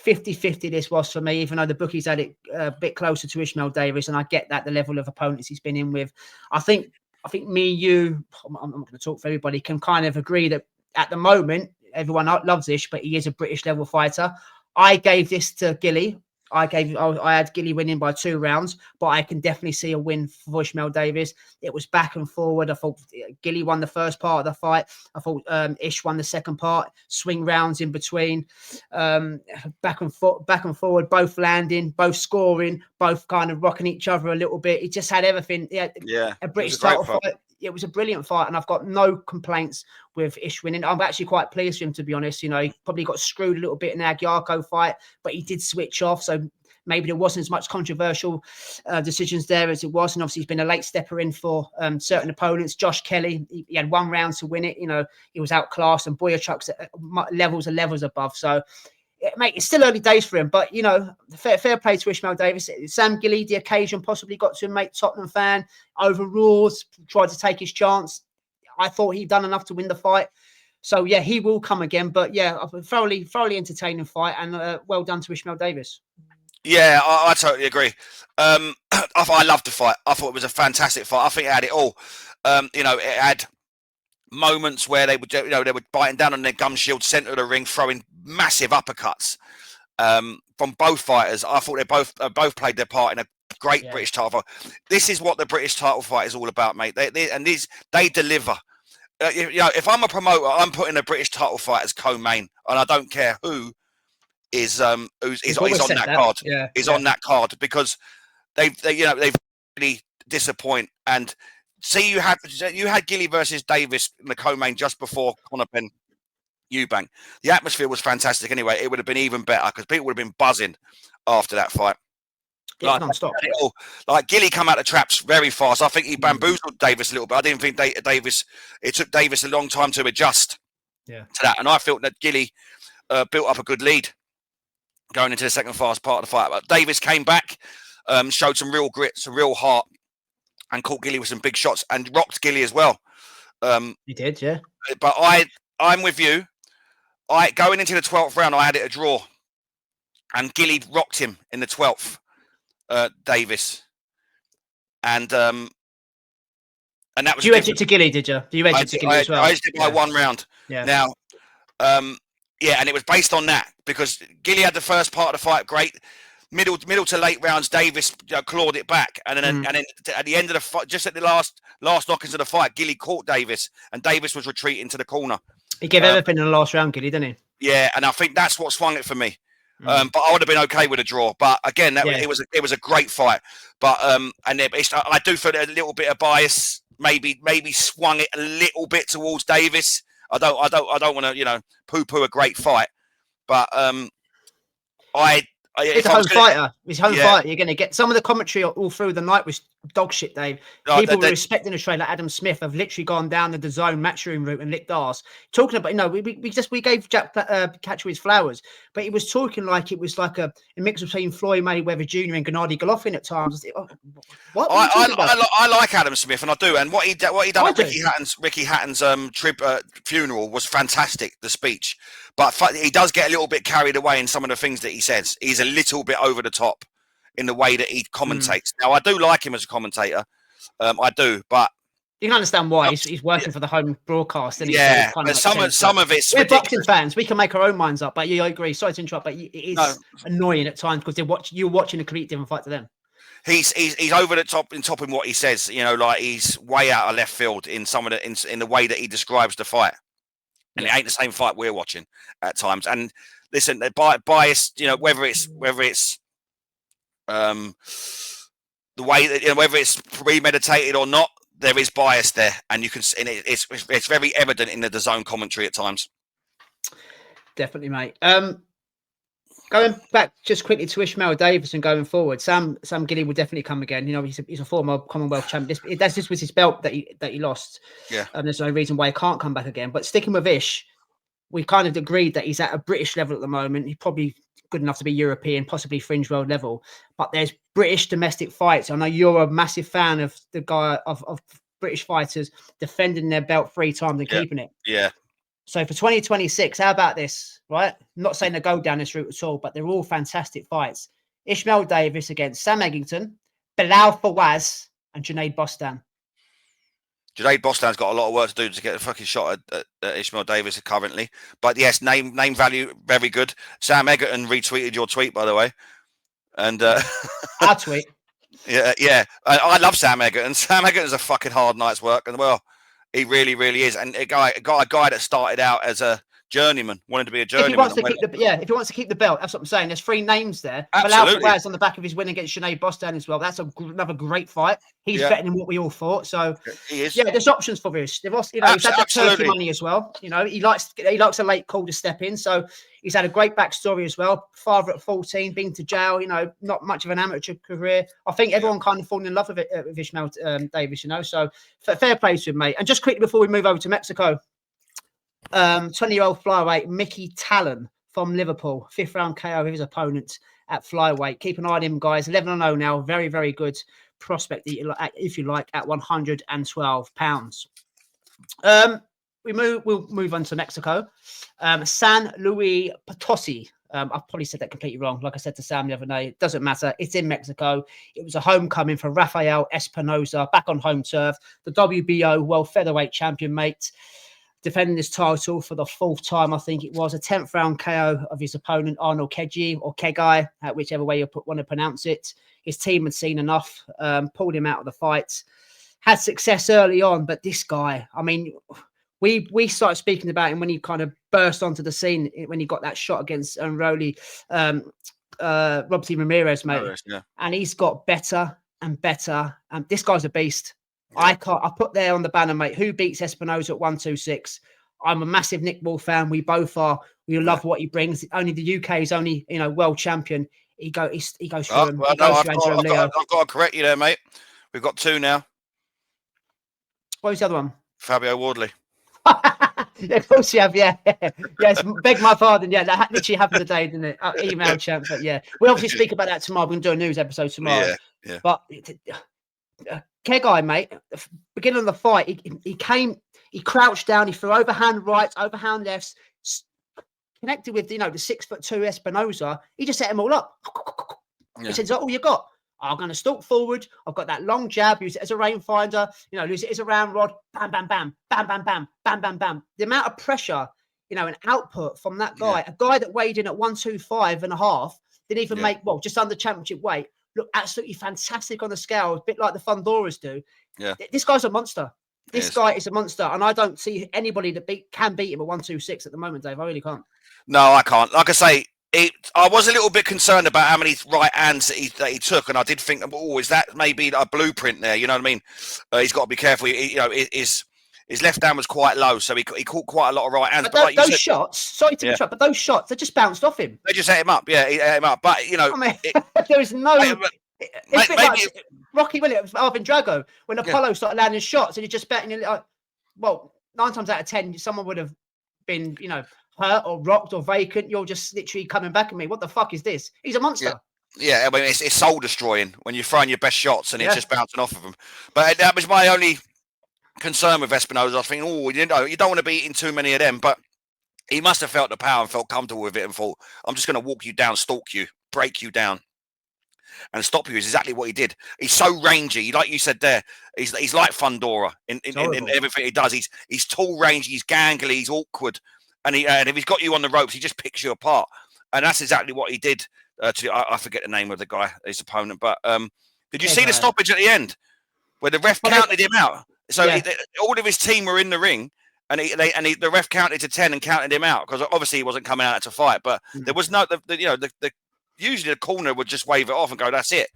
50-50 this was for me, even though the bookies had it a bit closer to Ishmael Davis, and I get that, the level of opponents he's been in with. I think me, you, I'm not going to talk for everybody, can kind of agree that at the moment, everyone loves Ish, but he is a British level fighter. I gave this to Gilly. I had Gilly winning by 2 rounds, but I can definitely see a win for Ishmael Davis. It was back and forward. I thought Gilly won the first part of the fight. I thought Ish won the second part. Swing rounds in between, back and forward, both landing, both scoring, both kind of rocking each other a little bit. It just had everything. A British title fight. It was a brilliant fight, and I've got no complaints with Ish winning. I'm actually quite pleased with him, to be honest. He probably got screwed a little bit in the Agyarko fight, but he did switch off, so maybe there wasn't as much controversial decisions there as it was. And obviously, he's been a late stepper in for certain opponents. Josh Kelly, he had 1 round to win it. He was outclassed, and Boyachuk's levels above. So, mate, it's still early days for him, but fair play to Ishmael Davis. Sam Gilly, the occasion possibly got to him, mate. Tottenham fan, overruled, tried to take his chance. I thought he'd done enough to win the fight. So yeah, he will come again. But yeah, a thoroughly entertaining fight, and well done to Ishmael Davis. Yeah, I totally agree. I loved the fight. I thought it was a fantastic fight. I think it had it all. It had moments where they were biting down on their gum shield, centre of the ring, throwing massive uppercuts from both fighters. I thought they both played their part in a great British title fight. This is what the British title fight is all about, mate. They deliver. If I'm a promoter, I'm putting a British title fight as co-main, and I don't care who is on that card. On that card, because they've really disappoint. And see, you had Gilly versus Davis in the co-main just before Conor Benn Eubank. The atmosphere was fantastic anyway. It would have been even better because people would have been buzzing after that fight. Non-stop. Like Gilly come out the traps very fast. I think he bamboozled Davis a little bit. I didn't think it took Davis a long time to adjust to that. And I felt that Gilly built up a good lead going into the second fast part of the fight. But Davis came back, showed some real grit, some real heart, and caught Gilly with some big shots and rocked Gilly as well. He did, yeah. But I'm with you. Going into the 12th round, I had it a draw. And Gilly rocked him in the 12th. Davis, and that was you edged it to Gilly, did you? You edged it to Gilly as well. I edged it by 1 round. Yeah. Now, and it was based on that because Gilly had the first part of the fight great, middle to late rounds. Davis clawed it back, and then at the end of the fight, just at the last knockings of the fight, Gilly caught Davis, and Davis was retreating to the corner. He gave everything in the last round, Gilly, didn't he? Yeah, and I think that's what swung it for me. But I would have been okay with a draw. But again, it was a great fight. But I do feel a little bit of bias. Maybe swung it a little bit towards Davis. I don't want to poo-poo a great fight. But It's a home fighter. It's a home fighter. You're going to get some of the commentary all through the night was dog shit, Dave. People were respecting the trade like Adam Smith have literally gone down the DAZN matchroom route and licked arse. Talking about, we gave Jack Catterall his flowers, but he was talking like it was like a mix between Floyd Mayweather Jr. and Gennady Golovkin at times. What? I like Adam Smith, and I do. And what he done at Ricky Hatton's funeral was fantastic. The speech. But he does get a little bit carried away in some of the things that he says. He's a little bit over the top in the way that he commentates. Now, I do like him as a commentator. I do. But You can understand why he's working for the home broadcast, and yeah, kind but some of it's we're ridiculous. boxing fans. We can make our own minds up, but I agree. Sorry to interrupt, but it is annoying at times because you're watching a completely different fight to them. He's over the top in what he says. You know, like he's way out of left field in some of in the way that he describes the fight, and it ain't the same fight we're watching at times. And listen, bias. You know, whether it's the way that, you know, whether it's premeditated or not, there is bias there, and you can. And it's very evident in the DAZN commentary at times. Definitely, mate. Going back just quickly to Ishmael Davis and going forward, Sam Gilly will definitely come again. You know, he's a former Commonwealth champion. This was his belt that he lost. Yeah. There's no reason why he can't come back again. But sticking with Ish, we kind of agreed that he's at a British level at the moment. He's probably good enough to be European, possibly fringe world level. But there's British domestic fights. I know you're a massive fan of the guy of British fighters defending their belt 3 times and keeping it. Yeah. So for 2026, how about this, right? I'm not saying to go down this route at all, but they're all fantastic fights. Ishmael Davis against Sam Eggington, Bilal Fawaz, and Junaid Bostan. Junaid Bostan's got a lot of work to do to get a fucking shot at Ishmael Davis currently. But yes, name value, very good. Sam Egerton retweeted your tweet, by the way. And our tweet. Yeah. I love Sam Egerton. Sam Egerton's a fucking hard night's work, and well, he really, really is. And a guy that started out as a journeyman, wanted to be a journeyman. If he wants to keep the belt, that's what I'm saying. There's 3 names there. Absolutely. Bilal Fawaz on the back of his win against Junaid Bostan as well. That's another great fight. He's better than what we all thought. So he is. Yeah, there's options for this. He's had that Turkey money as well. You know, he likes a late call to step in. So he's had a great backstory as well. Father at 14, been to jail. You know, not much of an amateur career. I think everyone kind of fallen in love with it with Ishmael Davis. You know, so fair play to him, mate. And just quickly before we move over to Mexico. 20-year-old flyweight Mickey Talon from Liverpool, 5th round KO of his opponent at flyweight. Keep an eye on him, guys. 11-0 now. Very, very good prospect, if you like, at 112 pounds. We'll move on to Mexico. San Luis Potosi. I've probably said that completely wrong. Like I said to Sam the other day, it doesn't matter. It's in Mexico. It was a homecoming for Rafael Espinoza, back on home turf. The WBO World Featherweight Champion, mate. Defending his title for the 4th time, I think it was. A 10th round KO of his opponent, Arnold Khegai or Khegai, whichever way you want to pronounce it. His team had seen enough, pulled him out of the fight. Had success early on, but this guy, I mean, we started speaking about him when he kind of burst onto the scene, when he got that shot against Robbie Ramirez, mate. And he's got better and better. And this guy's a beast. Yeah. I put there on the banner, mate, who beats Espinoza at 126. I'm a massive Nick Ball fan. We both are. We love what he brings. Only the UK is only, world champion. He goes through him. Well, I've got to correct you there, mate. We've got 2 now. What was the other one? Fabio Wardley. Yeah, of course you have, yeah. Yes, beg my pardon. Yeah, that literally happened today, didn't it? Email champ, but yeah. We'll obviously speak about that tomorrow. We're going to do a news episode tomorrow. Yeah. But Khegai, mate, beginning of the fight, he crouched down, he threw overhand rights, overhand lefts, connected with, the 6'2" Espinoza. He just set him all up. He said, all you got? I'm going to stalk forward. I've got that long jab, use it as a rangefinder, use it as a round rod, bam, bam, bam, bam, bam, bam, bam, bam, bam. The amount of pressure, and output from that guy, a guy that weighed in at 125.5, didn't even make, just under championship weight. Look absolutely fantastic on the scale, a bit like the Fundoras do. Yeah, this guy's a monster. This guy is a monster, and I don't see anybody that can beat him at 126 at the moment, Dave. I really can't. No, I can't. Like I say, I was a little bit concerned about how many right hands that he took, and I did think, is that maybe a blueprint there? You know what I mean? He's got to be careful. His left hand was quite low, so he caught quite a lot of right hands. But those shots, sorry to interrupt, but those shots, they just bounced off him. They just ate him up. Yeah, he ate him up. But, there is no... It's a bit like Rocky Williams, Arvin Drago, when Apollo started landing shots and you're just betting, 9 times out of 10, someone would have been, hurt or rocked or vacant. You're just literally coming back at me. What the fuck is this? He's a monster. Yeah, I mean, it's soul destroying when you're throwing your best shots and it's just bouncing off of them. But that was my only concern with Espinoza. I was thinking, you don't want to be eating too many of them, but he must have felt the power and felt comfortable with it and thought, I'm just going to walk you down, stalk you, break you down. and stop you is exactly what he did. He's so rangy, like you said there. He's like Fundora in everything he does. He's tall, rangy, he's gangly, he's awkward, and if he's got you on the ropes, he just picks you apart. And that's exactly what he did I forget the name of the guy, his opponent, but did you see the stoppage at the end where the ref counted him out? So all of his team were in the ring. And the ref counted to 10 and counted him out because obviously he wasn't coming out to fight. But there was no, usually the corner would just wave it off and go, "That's it."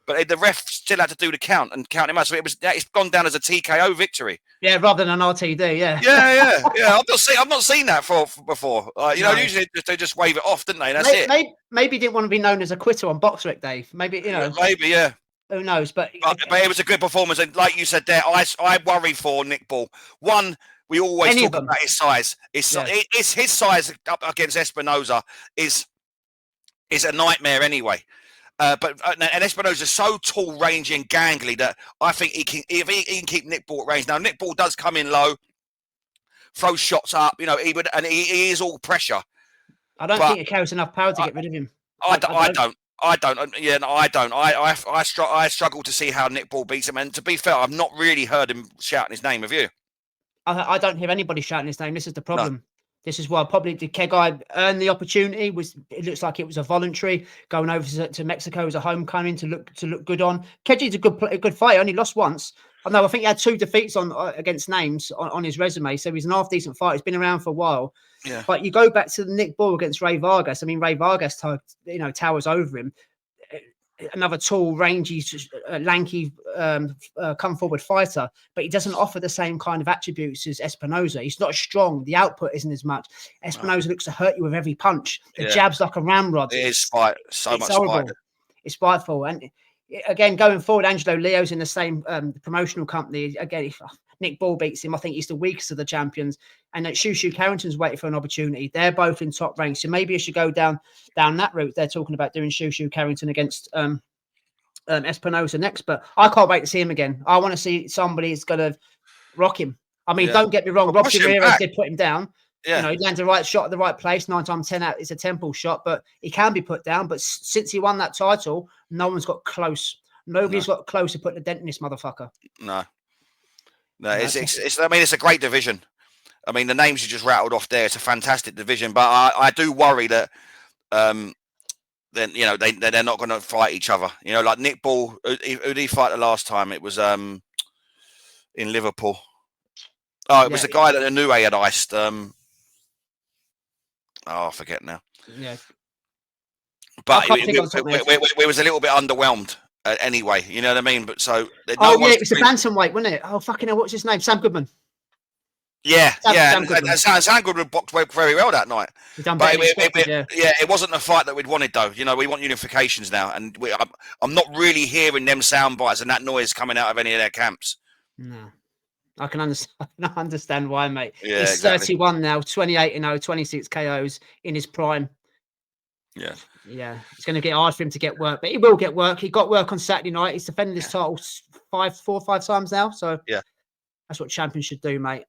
But the ref still had to do the count and count him out. So it's gone down as a TKO victory. Yeah, rather than an RTD. Yeah. Yeah. I've not seen that before. Usually they just wave it off, didn't they? That's it. Maybe didn't want to be known as a quitter on BoxRec, Dave. Maybe Maybe yeah. Who knows? But it was a good performance, and like you said there, I worry for Nick Ball. One. We always talk about his size. His size up against Espinoza is a nightmare anyway. But Espinoza's so tall, rangy, and gangly that I think he can keep Nick Ball at range. Now Nick Ball does come in low, throw shots up. He is all pressure. I don't think he carries enough power to get rid of him. I don't. Yeah, no, I don't. I struggle to see how Nick Ball beats him. And to be fair, I've not really heard him shouting his name. Have you? I don't hear anybody shouting his name. This is the problem. No. This is why probably did Khegai earn the opportunity. It looks like it was a voluntary going over to Mexico as a homecoming to look good on. Khegai's a good fighter. Only lost once. I think he had 2 defeats against names on his resume. So he's an half decent fighter. He's been around for a while. Yeah. But you go back to the Nick Ball against Ray Vargas. I mean, Ray Vargas towers over him. Another tall, rangy, lanky, come forward fighter, but he doesn't offer the same kind of attributes as Espinoza. He's not strong. The output isn't as much. Espinoza looks to hurt you with every punch. The jab's like a ramrod. It is spite. Much spite. It's spiteful. And again, going forward, Angelo Leo's in the same promotional company. Again, if Nick Ball beats him, I think he's the weakest of the champions. And Shushu Carrington's waiting for an opportunity. They're both in top ranks. So maybe you should go down that route. They're talking about doing Shushu Carrington against Espinoza next. But I can't wait to see him again. I want to see somebody that's going to rock him. I mean, don't get me wrong. Rob Ramirez did put him down. Yeah. He lands the right shot at the right place. 9 times 10 out, it's a temple shot, but he can be put down. But since he won that title, no one's got close. Nobody's got close to putting a dent in this motherfucker. No, it's a great division. I mean, the names you just rattled off there, it's a fantastic division. But I do worry that then they're not going to fight each other. Like Nick Ball, who did he fight the last time? It was in Liverpool. Oh, it was the guy that Inoue had iced. I forget now. Yeah. But we was a little bit underwhelmed anyway. You know what I mean? But so it was the bantamweight, wasn't it? Oh, fucking hell, what's his name? Sam Goodman. Sam Goodman boxed very well that night. But it wasn't the fight that we'd wanted, though. We want unifications now, and I'm not really hearing them sound bites and that noise coming out of any of their camps. No, I can understand why, mate. Yeah, he's exactly. 31 now, 28-0, 26 KOs in his prime. Yeah, it's going to get hard for him to get work, but he will get work. He got work on Saturday night. He's defended his title 4 or 5 times now, so that's what champions should do, mate.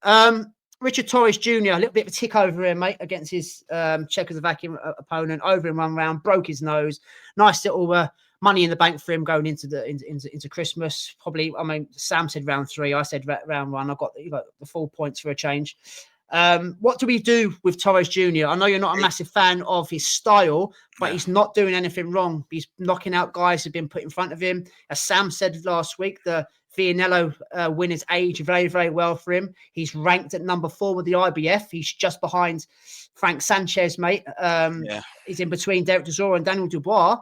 Richard Torrez Jr., a little bit of a tick over here, mate, against his Czechoslovakian opponent. Over in 1 round, broke his nose. Nice little money in the bank for him going into Christmas. Probably, I mean, Sam said round 3. I said round 1. I got the full points for a change. What do we do with Torrez Jr.? I know you're not a massive fan of his style, but he's not doing anything wrong. He's knocking out guys who've been put in front of him. As Sam said last week, the Vianello winners age very, very well for him. He's ranked at number 4 with the IBF. He's just behind Frank Sanchez, mate. He's in between Derek Chisora and Daniel Dubois.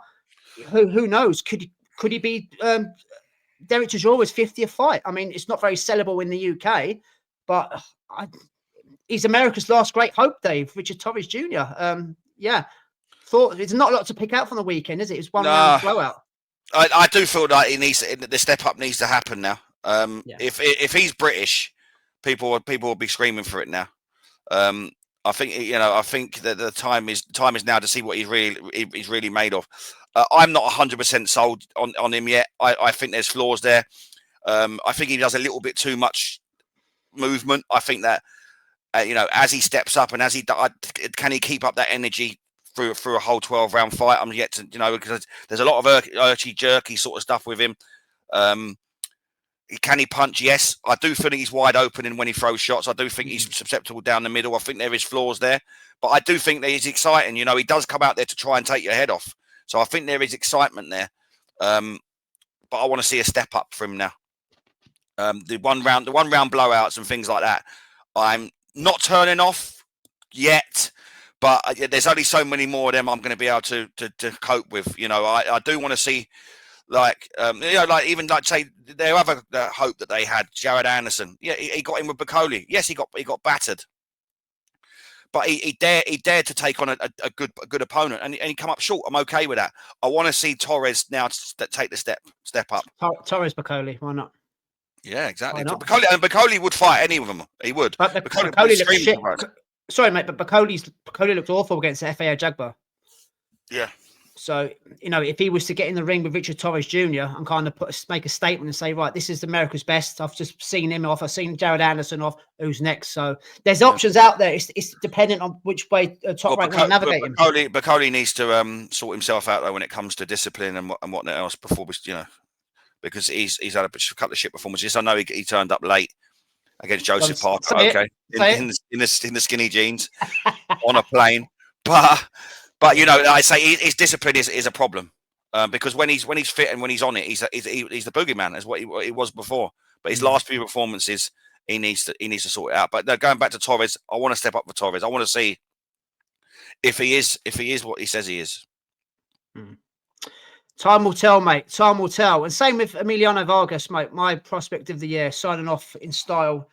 Who knows? Could he be Derek Chisora's 50th fight? I mean, it's not very sellable in the UK, but he's America's last great hope, Dave. Richard Torrez Jr. Thought it's not a lot to pick out from the weekend, is it? It's one round blowout. I do feel like the step up needs to happen now. If he's British, people will be screaming for it now. I think that the time is now to see what he's really made of. I'm not 100% sold on him yet. I think there's flaws there. I think he does a little bit too much movement. I think that as he steps up and can he keep up that energy through a whole 12-round fight. I'm yet to, because there's a lot of urgy jerky sort of stuff with him. Can he punch? Yes. I do think he's wide open when he throws shots. I do think he's susceptible down the middle. I think there is flaws there, but I do think that he's exciting. He does come out there to try and take your head off. So I think there is excitement there. But I want to see a step up from him now. The one round blowouts and things like that, I'm not turning off yet. But there's only so many more of them I'm going to be able to cope with. I do want to see, even say their other hope that they had, Jared Anderson. Yeah, he got in with Bacoli. Yes, he got battered, but he dared to take on a good opponent, and he come up short. I'm okay with that. I want to see Torrez now take the step up. Torrez, Bacoli, why not? Yeah, exactly. Bacoli would fight any of them. He would. But Bacoli looks shit. Sorry, mate, but Bacoli looked awful against the FAO Jagba. Yeah. So, if he was to get in the ring with Richard Torrez Jr. and kind of make a statement and say, right, this is America's best. I've just seen him off. I've seen Jared Anderson off. Who's next? So there's options out there. It's dependent on which way Top Rank want to navigate him. Bacoli needs to sort himself out though when it comes to discipline and whatnot else before we, because he's had a couple of shit performances. I know he turned up late against Joseph Parker. Okay, in the skinny jeans on a plane, but I say his discipline is a problem because when he's fit and when he's on it, he's the boogeyman as what he was before. But his last few performances, he needs to sort it out. But going back to Torrez, I want to step up for Torrez. I want to see if he is what he says he is. Time will tell, mate. Time will tell. And same with Emilliano Vargas, mate. My prospect of the year, signing off in style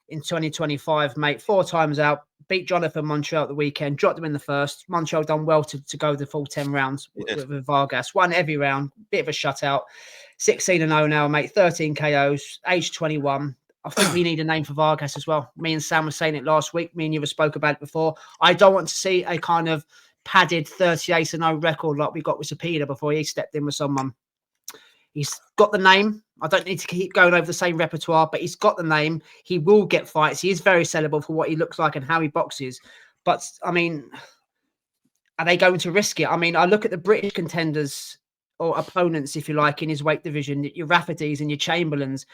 in 2025, mate. 4 times out. Beat Jonathan Montreal at the weekend. Dropped him in the first. Montreal done well to go the full 10 rounds with Vargas. Won every round. Bit of a shutout. 16-0 now, mate. 13 KOs. Age 21. I think we need a name for Vargas as well. Me and Sam were saying it last week. Me and you spoke about it before. I don't want to see a kind of padded 38-0 record like we got with Zapita before he stepped in with someone. He's got the name. I don't need to keep going over the same repertoire, but he's got the name. He will get fights. He is very sellable for what he looks like and how he boxes. But, I mean, are they going to risk it? I mean, I look at the British contenders or opponents, if you like, in his weight division, your Raffertys and your Chamberlains,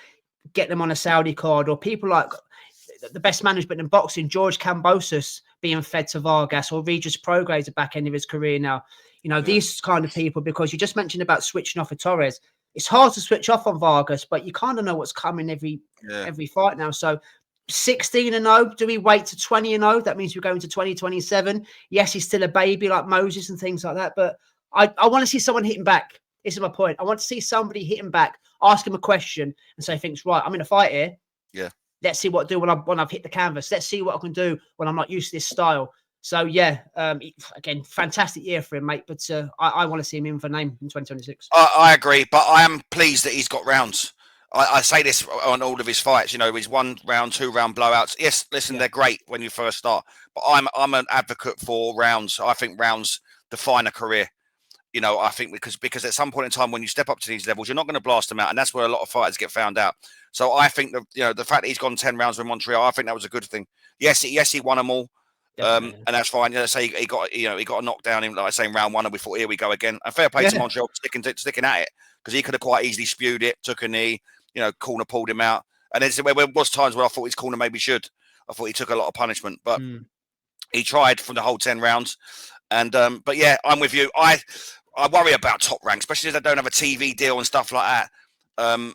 get them on a Saudi card, or people like the best management in boxing, George Kambosos being fed to Vargas, or Regis Prograis at the back end of his career now. These kind of people, because you just mentioned about switching off of Torrez. It's hard to switch off on Vargas, but you kind of know what's coming every fight now. So 16-0, do we wait to 20-0? That means we're going to 2027. Yes, he's still a baby like Moses and things like that, but I want to see someone hitting back. This is my point. I want to see somebody hitting back, ask him a question and say things, right, I'm in a fight here. Yeah. Let's see what I do when I've hit the canvas. Let's see what I can do when I'm not used to this style. So, again, fantastic year for him, mate. But I want to see him in for name in 2026. I agree, but I am pleased that he's got rounds. I say this on all of his fights. His 1 round, 2 round blowouts. Yes, listen, they're great when you first start. But I'm an advocate for rounds. I think rounds define a career. I think because at some point in time when you step up to these levels, you're not going to blast them out, and that's where a lot of fighters get found out. So I think that the fact that he's gone 10 rounds with Montreal, I think that was a good thing. Yes, he won them all. And that's fine. Say he got a knockdown in, like I say, in round 1, and we thought, here we go again. And fair play to Montreal sticking at it, because he could have quite easily spewed it, took a knee, corner pulled him out. And there was times where I thought his corner maybe should. I thought he took a lot of punishment, but he tried from the whole 10 rounds. And but yeah, I'm with you. I worry about Top Rank, especially if they don't have a TV deal and stuff like that.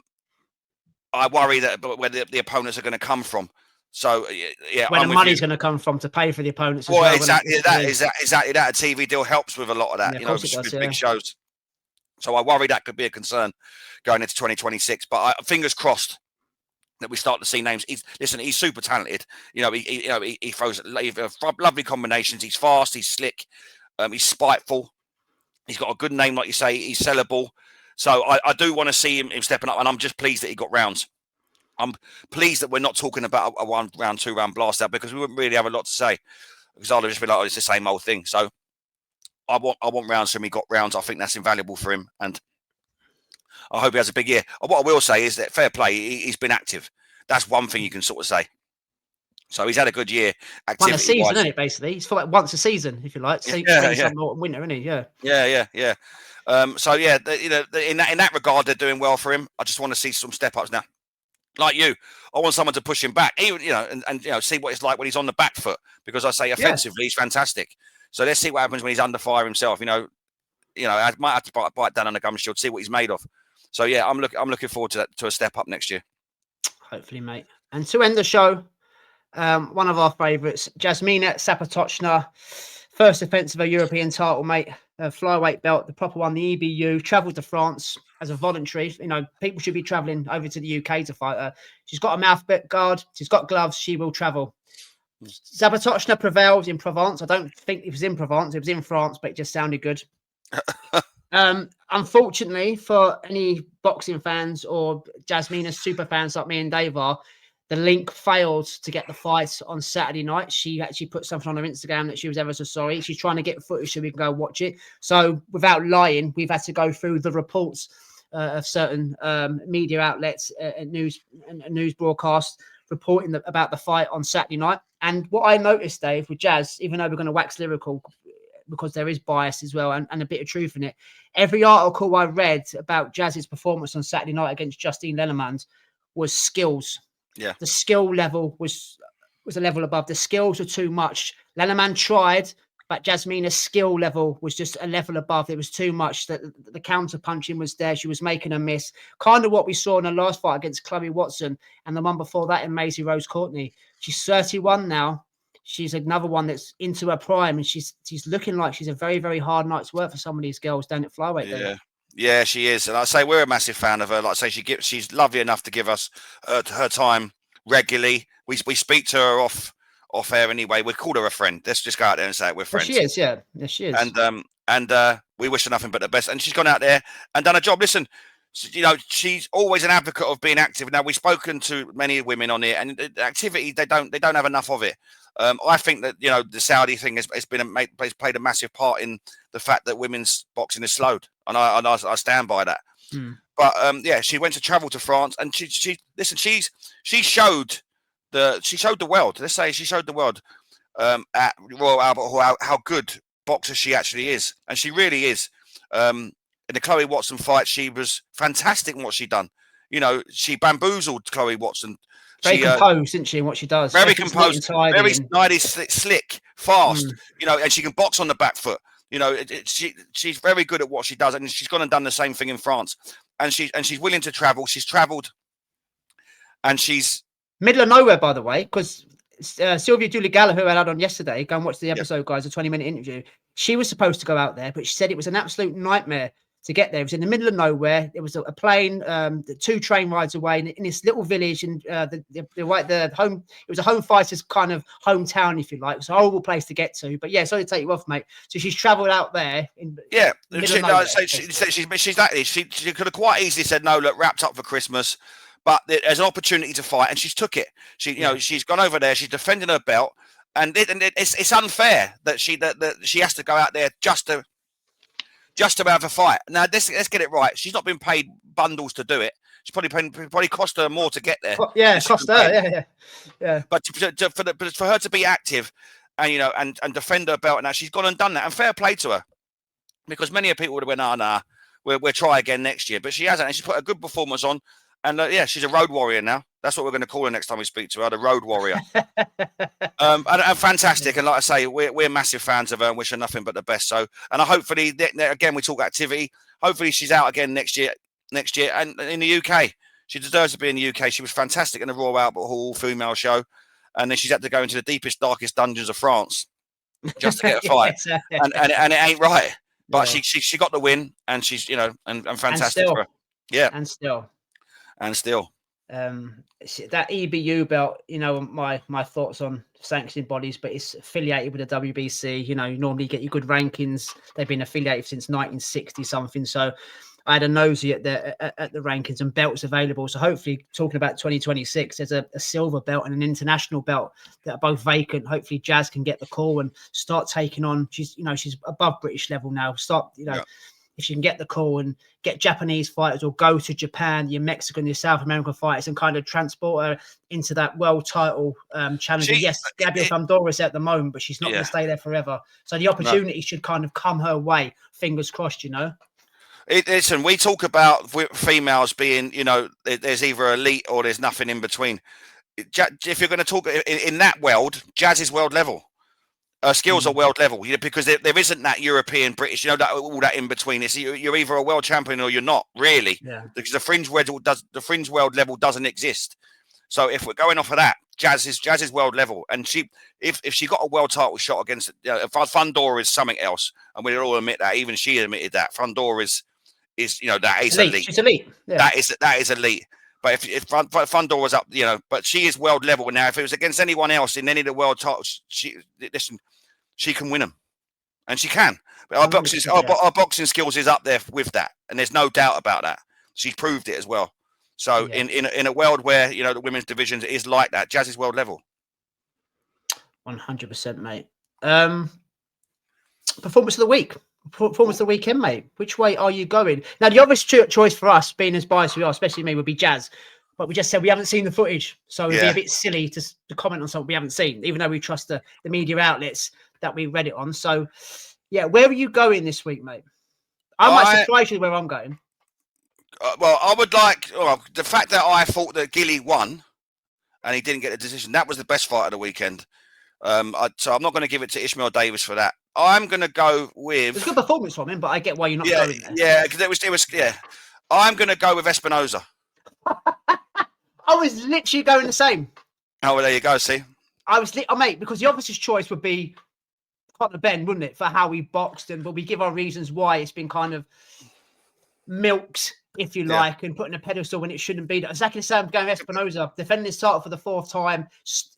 I worry that where the opponents are going to come from. So yeah, where the money's going to come from to pay for the opponents. Well, exactly that. A TV deal helps with a lot of that. With big shows. So I worry that could be a concern going into 2026. But fingers crossed that we start to see names. He's super talented. He throws lovely combinations. He's fast. He's slick. He's spiteful. He's got a good name, like you say. He's sellable. So I do want to see him stepping up, and I'm just pleased that he got rounds. I'm pleased that we're not talking about a 1 round, 2 round blast out, because we wouldn't really have a lot to say. Because I'd just be like, it's the same old thing. So I want rounds from him. He got rounds. I think that's invaluable for him, and I hope he has a big year. What I will say is that fair play. He's been active. That's one thing you can sort of say. So he's had a good year. Won a season, isn't it? Basically, he's fought like once a season, if you like. So winter, isn't he? Yeah. So yeah, in that regard, they're doing well for him. I just want to see some step ups now. Like you, I want someone to push him back, even and see what it's like when he's on the back foot. Because I say offensively, he's fantastic. So let's see what happens when he's under fire himself. I might have to bite down on the gum shield, see what he's made of. So yeah, I'm looking forward to that, to a step up next year. Hopefully, mate. And to end the show, one of our favourites, Jasmina Zapotoczna, first defence of a European title, mate. Flyweight belt, the proper one, the EBU, travelled to France as a voluntary. People should be travelling over to the UK to fight her. She's got a mouth guard, she's got gloves, she will travel. Zapotoczna prevailed in Provence. I don't think it was in Provence, it was in France, but it just sounded good. Unfortunately, for any boxing fans or Jasmina super fans like me and Dave are, the link failed to get the fight on Saturday night. She actually put something on her Instagram that she was ever so sorry. She's trying to get footage so we can go watch it. So without lying, we've had to go through the reports of certain media outlets and news broadcasts reporting about the fight on Saturday night. And what I noticed, Dave, with Jazz, even though we're going to wax lyrical, because there is bias as well and a bit of truth in it, every article I read about Jazz's performance on Saturday night against Justine Lenormand was skills. Yeah, the skill level was a level above. The skills were too much. Lenormand tried, but Jasmina's skill level was just a level above. It was too much. That the counter punching was there. She was making a miss. Kind of what we saw in the last fight against Chloe Watson and the one before that in Maisie Rose Courtney. She's 31 now. She's another one that's into her prime, and she's looking like she's a very, very hard night's work for some of these girls down at flyweight. Yeah. Yeah, she is, and I say we're a massive fan of her. Like I say, she's lovely enough to give us her time regularly. We speak to her off air anyway. We call her a friend. Let's just go out there and say it. We're friends. Well, she is, yeah, she is. And we wish her nothing but the best. And she's gone out there and done a job. Listen, she's always an advocate of being active. Now we've spoken to many women on here, and the activity they don't have enough of it. I think that the Saudi thing has played a massive part in the fact that women's boxing is slowed, and I stand by that. But she went to travel to France, and she showed the world. Let's say she showed the world at Royal Albert Hall how good boxer she actually is, and she really is. In the Chloe Watson fight, she was fantastic in what she done. She bamboozled Chloe Watson. Very composed, isn't she, in what she does? Very composed, very nice, slick, fast. And she can box on the back foot. She's very good at what she does, and she's gone and done the same thing in France. And she's willing to travel. She's travelled, and she's middle of nowhere, by the way, because Sylvia Dooley-Gallagher, who I had on yesterday, go and watch the episode, guys, a 20-minute interview. She was supposed to go out there, but she said it was an absolute nightmare to get there. It was in the middle of nowhere. It was a plane, 2 train rides away in this little village, and the home. It was a home fighter's kind of hometown, if you like. It's a horrible place to get to. But yeah, sorry to take you off, mate. So she's travelled out there. She could have quite easily said no. Look, wrapped up for Christmas, but there's an opportunity to fight, and she's took it. She's gone over there. She's defending her belt, and it's unfair that she has to go out there just to have a fight. Now, let's get it right. She's not been paid bundles to do it. She's probably cost her more to get there. Yeah, cost her. Yeah. But for her to be active, and defend her belt, now she's gone and done that. And fair play to her, because many people would have went, we'll try again next year. But she hasn't, and she's put a good performance on. And she's a road warrior now. That's what we're going to call her next time we speak to her, the road warrior. and fantastic. And like I say, we're massive fans of her and wish her nothing but the best. So, and hopefully, again, we talk activity. Hopefully she's out again next year and in the UK. She deserves to be in the UK. She was fantastic in the Royal Albert Hall female show. And then she's had to go into the deepest, darkest dungeons of France just to get a fight. and it ain't right. But she got the win, and she's, and fantastic for her. Yeah. And still. That EBU belt, my thoughts on sanctioning bodies, but it's affiliated with the WBC. You normally get your good rankings. They've been affiliated since 1960 something. So I had a nosy at the rankings and belts available. So hopefully, talking about 2026, there's a silver belt and an international belt that are both vacant. Hopefully, Jazz can get the call and start taking on. She's above British level now. if she can get the call and get Japanese fighters or go to Japan, your Mexican, your South American fighters and kind of transport her into that world title challenge. Yes, Gabriel Fundora is at the moment, but she's not going to stay there forever. So the opportunity should kind of come her way. Fingers crossed, you know. Listen, we talk about females being, you know, there's either elite or there's nothing in between. If you're going to talk in that world, Jazz is world level. Her skills are world level, you know, because there isn't that European, British, you know, that all that in between. It's you're either a world champion or you're not, really. Yeah. Because the fringe world level doesn't exist. So if we're going off of that, Jazz is world level, and if she got a world title shot against, you know, Fundora is something else, and we'll all admit that. Even she admitted that Fundora is you know, that is elite. She's elite. Yeah. That is elite. But if Fundora was up, you know, but she is world level now. If it was against anyone else in any of the world titles, she can win them, and she can. But our boxing skills is up there with that, and there's no doubt about that. She's proved it as well. So in a world where, you know, the women's division is like that, Jazz is world level. 100%, mate. Performance of the week. Performance of the weekend, mate. Which way are you going? Now, the obvious choice for us, being as biased as we are, especially me, would be Jazz. But we just said we haven't seen the footage, so it'd be a bit silly to comment on something we haven't seen, even though we trust the media outlets that we read it on. So, yeah, where are you going this week, mate? I might surprise you where I'm going. Well, I would like the fact that I thought that Gilly won and he didn't get the decision. That was the best fight of the weekend. So I'm not going to give it to Ishmael Davis for that. I'm going to go with. It's a good performance from him, but I get why you're not going there. Yeah, because it was. I'm going to go with Espinoza. I was literally going the same. Oh, well, there you go. See, mate, because the obvious choice would be Conor Benn, wouldn't it, for how he boxed, but we give our reasons why it's been kind of milked, if you like, and put in a pedestal when it shouldn't be. Exactly the same going with Espinoza, defending his title for the 4th time.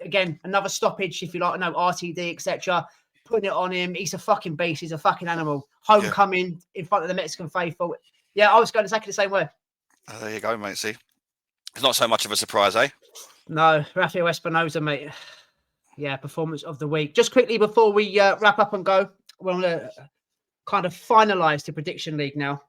Again, another stoppage, if you like, no RTD, etc. Putting it on him. He's a fucking beast. He's a fucking animal. Homecoming in front of the Mexican faithful. Yeah, I was going exactly the same way. Oh, there you go, mate. See, it's not so much of a surprise, eh? No, Rafael Espinoza, mate. Yeah, performance of the week. Just quickly before we wrap up and go, we're going to kind of finalise the prediction league now.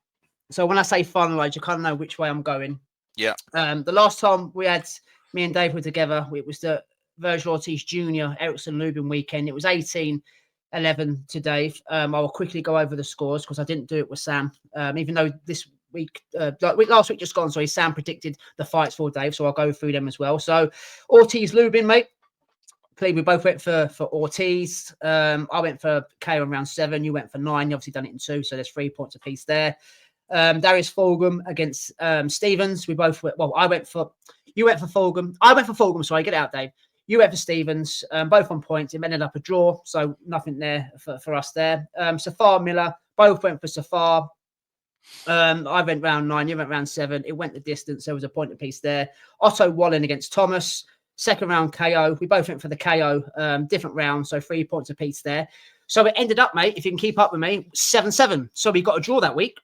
So when I say finalise, you kind of know which way I'm going. Yeah. The last time me and Dave were together, it was the Virgil Ortiz Jr. Erickson Lubin weekend. It was 18-11 to Dave. I will quickly go over the scores because I didn't do it with Sam. Even though this week, last week just gone, sorry, Sam predicted the fights for Dave, so I'll go through them as well. So Ortiz Lubin, mate. We both went for Ortiz. I went for KO in round 7. You went for 9. You obviously done it in 2, so there's 3 points apiece there. Darius Fulgham against Stevens. We both went. Well, you went for Fulgham. I went for Fulgham. Sorry, get it out, Dave. You went for Stevens. Both on points. It ended up a draw, so nothing there for us there. Safar Miller. Both went for Safar. I went round 9. You went round 7. It went the distance. There was a point apiece there. Otto Wallen against Thomas. Second round KO. We both went for the KO. Different round, so 3 points apiece there. So it ended up, mate, if you can keep up with me, 7-7. So we got a draw that week.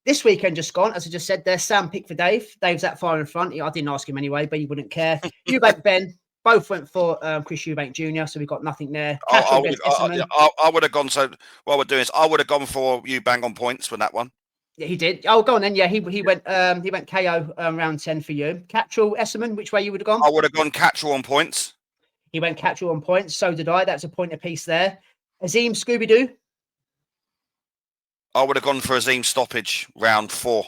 This weekend just gone, as I just said there, Sam picked for Dave. Dave's that far in front. I didn't ask him anyway, but he wouldn't care. Eubank Ben, both went for Chris Eubank Jr., so we got nothing there. I would have gone, so what we're doing is I would have gone for Eubank on points for that one. Yeah, he did. Oh, go on then. Yeah, he went KO round 10 for you. Catterall, Esserman, which way you would have gone? I would have gone Catterall on points. He went Catterall on points. So did I. That's a point apiece there. Azim Scooby-Doo. I would have gone for Azim stoppage round 4.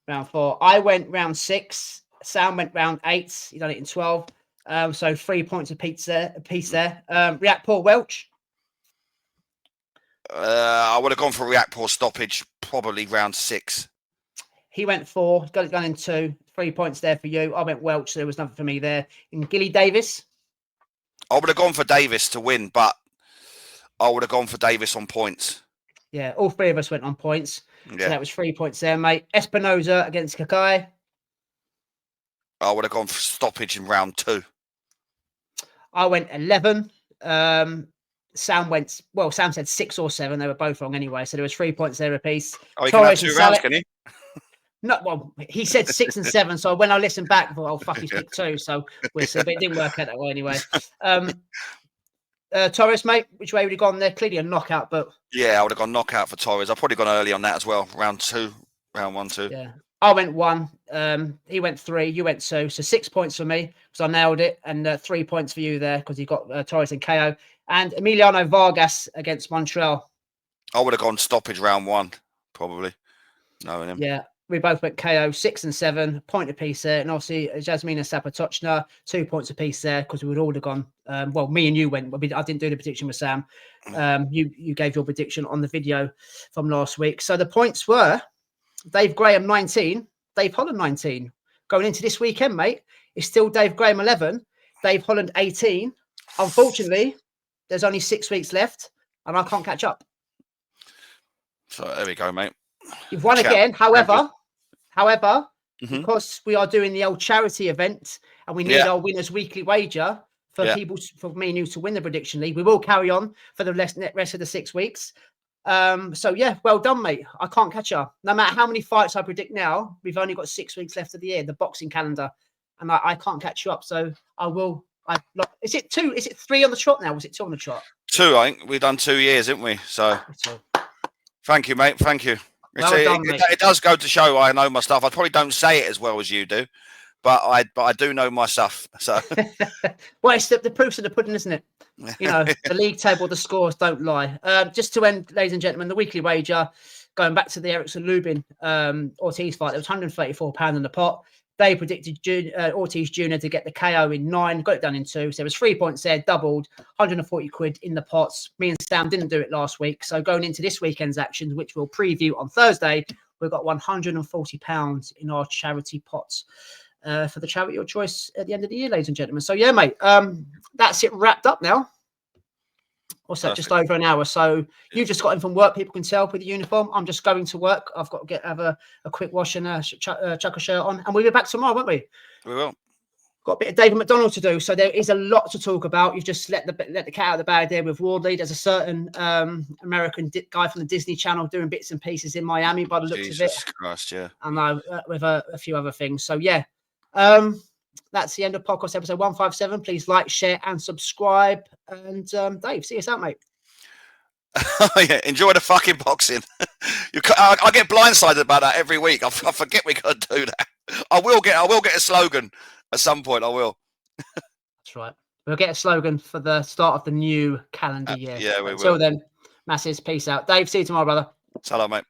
Round 4. I went round 6. Sam went round 8. He done it in 12. So 3 points apiece there. Riakphore Welch. I would have gone for Riakphore stoppage, probably round 6. He went 4, got it done in 2. 3 points there for you. I went Welch, so there was nothing for me there. And Gilly Davis. I would have gone for Davis to win, but I would have gone for Davis on points. Yeah, all 3 of us went on points. Yeah. So that was 3 points there, mate. Espinoza against Khegai. I would have gone for stoppage in round 2. I went 11. Sam said 6 or 7. They were both wrong anyway. So there was 3 points there apiece. Oh, he Torrez can have 2 rounds, can he? No, well, he said 6 and 7. So when I listened back, I thought, oh, fuck, he's picked 2. So but it didn't work out that way anyway. Torrez, mate, which way would you gone there? Clearly a knockout, but Yeah, I would have gone knockout for Torrez. I've probably gone early on that as well. Round 1, 2. Yeah, I went 1. He went 3. You went 2. So 6 points for me because I nailed it, and 3 points for you there because you got Torrez and KO. And Emilliano Vargas against Montreal. I would have gone stoppage round 1, probably. Knowing him. Yeah, we both went KO 6 and 7, point apiece there, and obviously Jasmina Zapotoczna 2 points apiece there because we would all have gone. Well, me and you went. I didn't do the prediction with Sam. You gave your prediction on the video from last week. So the points were Dave Graham 19, Dave Holland 19. Going into this weekend, mate, it's still Dave Graham 11, Dave Holland 18. Unfortunately, there's only 6 weeks left, and I can't catch up. So there we go, mate. You've won again. However, because we are doing the old charity event and we need our winners weekly wager for people, for me and you to win the prediction league, we will carry on for the rest of the 6 weeks. So yeah, well done, mate. I can't catch up. No matter how many fights I predict now, we've only got 6 weeks left of the year, the boxing calendar, and I can't catch you up. So I will. Is it 2? Is it 3 on the trot now? Was it 2 on the trot? 2. I think we've done 2 years, haven't we? So thank you, mate. Thank you. Well done, it does go to show I know my stuff. I probably don't say it as well as you do, but I do know my stuff. So well, it's the proof's in the pudding, isn't it? You know, the league table, the scores don't lie. Just to end, ladies and gentlemen, the weekly wager, going back to the Erickson Lubin Ortiz fight, there was £134 in the pot. They predicted Ortiz Jr. to get the KO in 9, got it done in 2. So there was 3 points there, doubled, 140 quid in the pots. Me and Sam didn't do it last week. So going into this weekend's actions, which we'll preview on Thursday, we've got £140 in our charity pots for the charity of choice at the end of the year, ladies and gentlemen. So yeah, mate, that's it wrapped up now. What's that? Perfect. Just over an hour. So you just got in from work. People can tell with the uniform. I'm just going to work. I've got to have a quick wash and chuck a shirt on, and we'll be back tomorrow, won't we? We will. Got a bit of David McDonald to do, so there is a lot to talk about. You've just let the cat out of the bag there with Wardley. There's a certain American guy from the Disney Channel doing bits and pieces in Miami by the looks of it. Jesus Christ, yeah. And with a few other things. So yeah. That's the end of podcast episode 157. Please like, share, and subscribe. And Dave, see us out, mate. Yeah, enjoy the fucking boxing. I get blindsided about that every week. I forget we got to do that. I will get a slogan at some point. I will. That's right. We'll get a slogan for the start of the new calendar year. Yeah, we will. Until then, masses, peace out. Dave, see you tomorrow, brother. Salam, mate.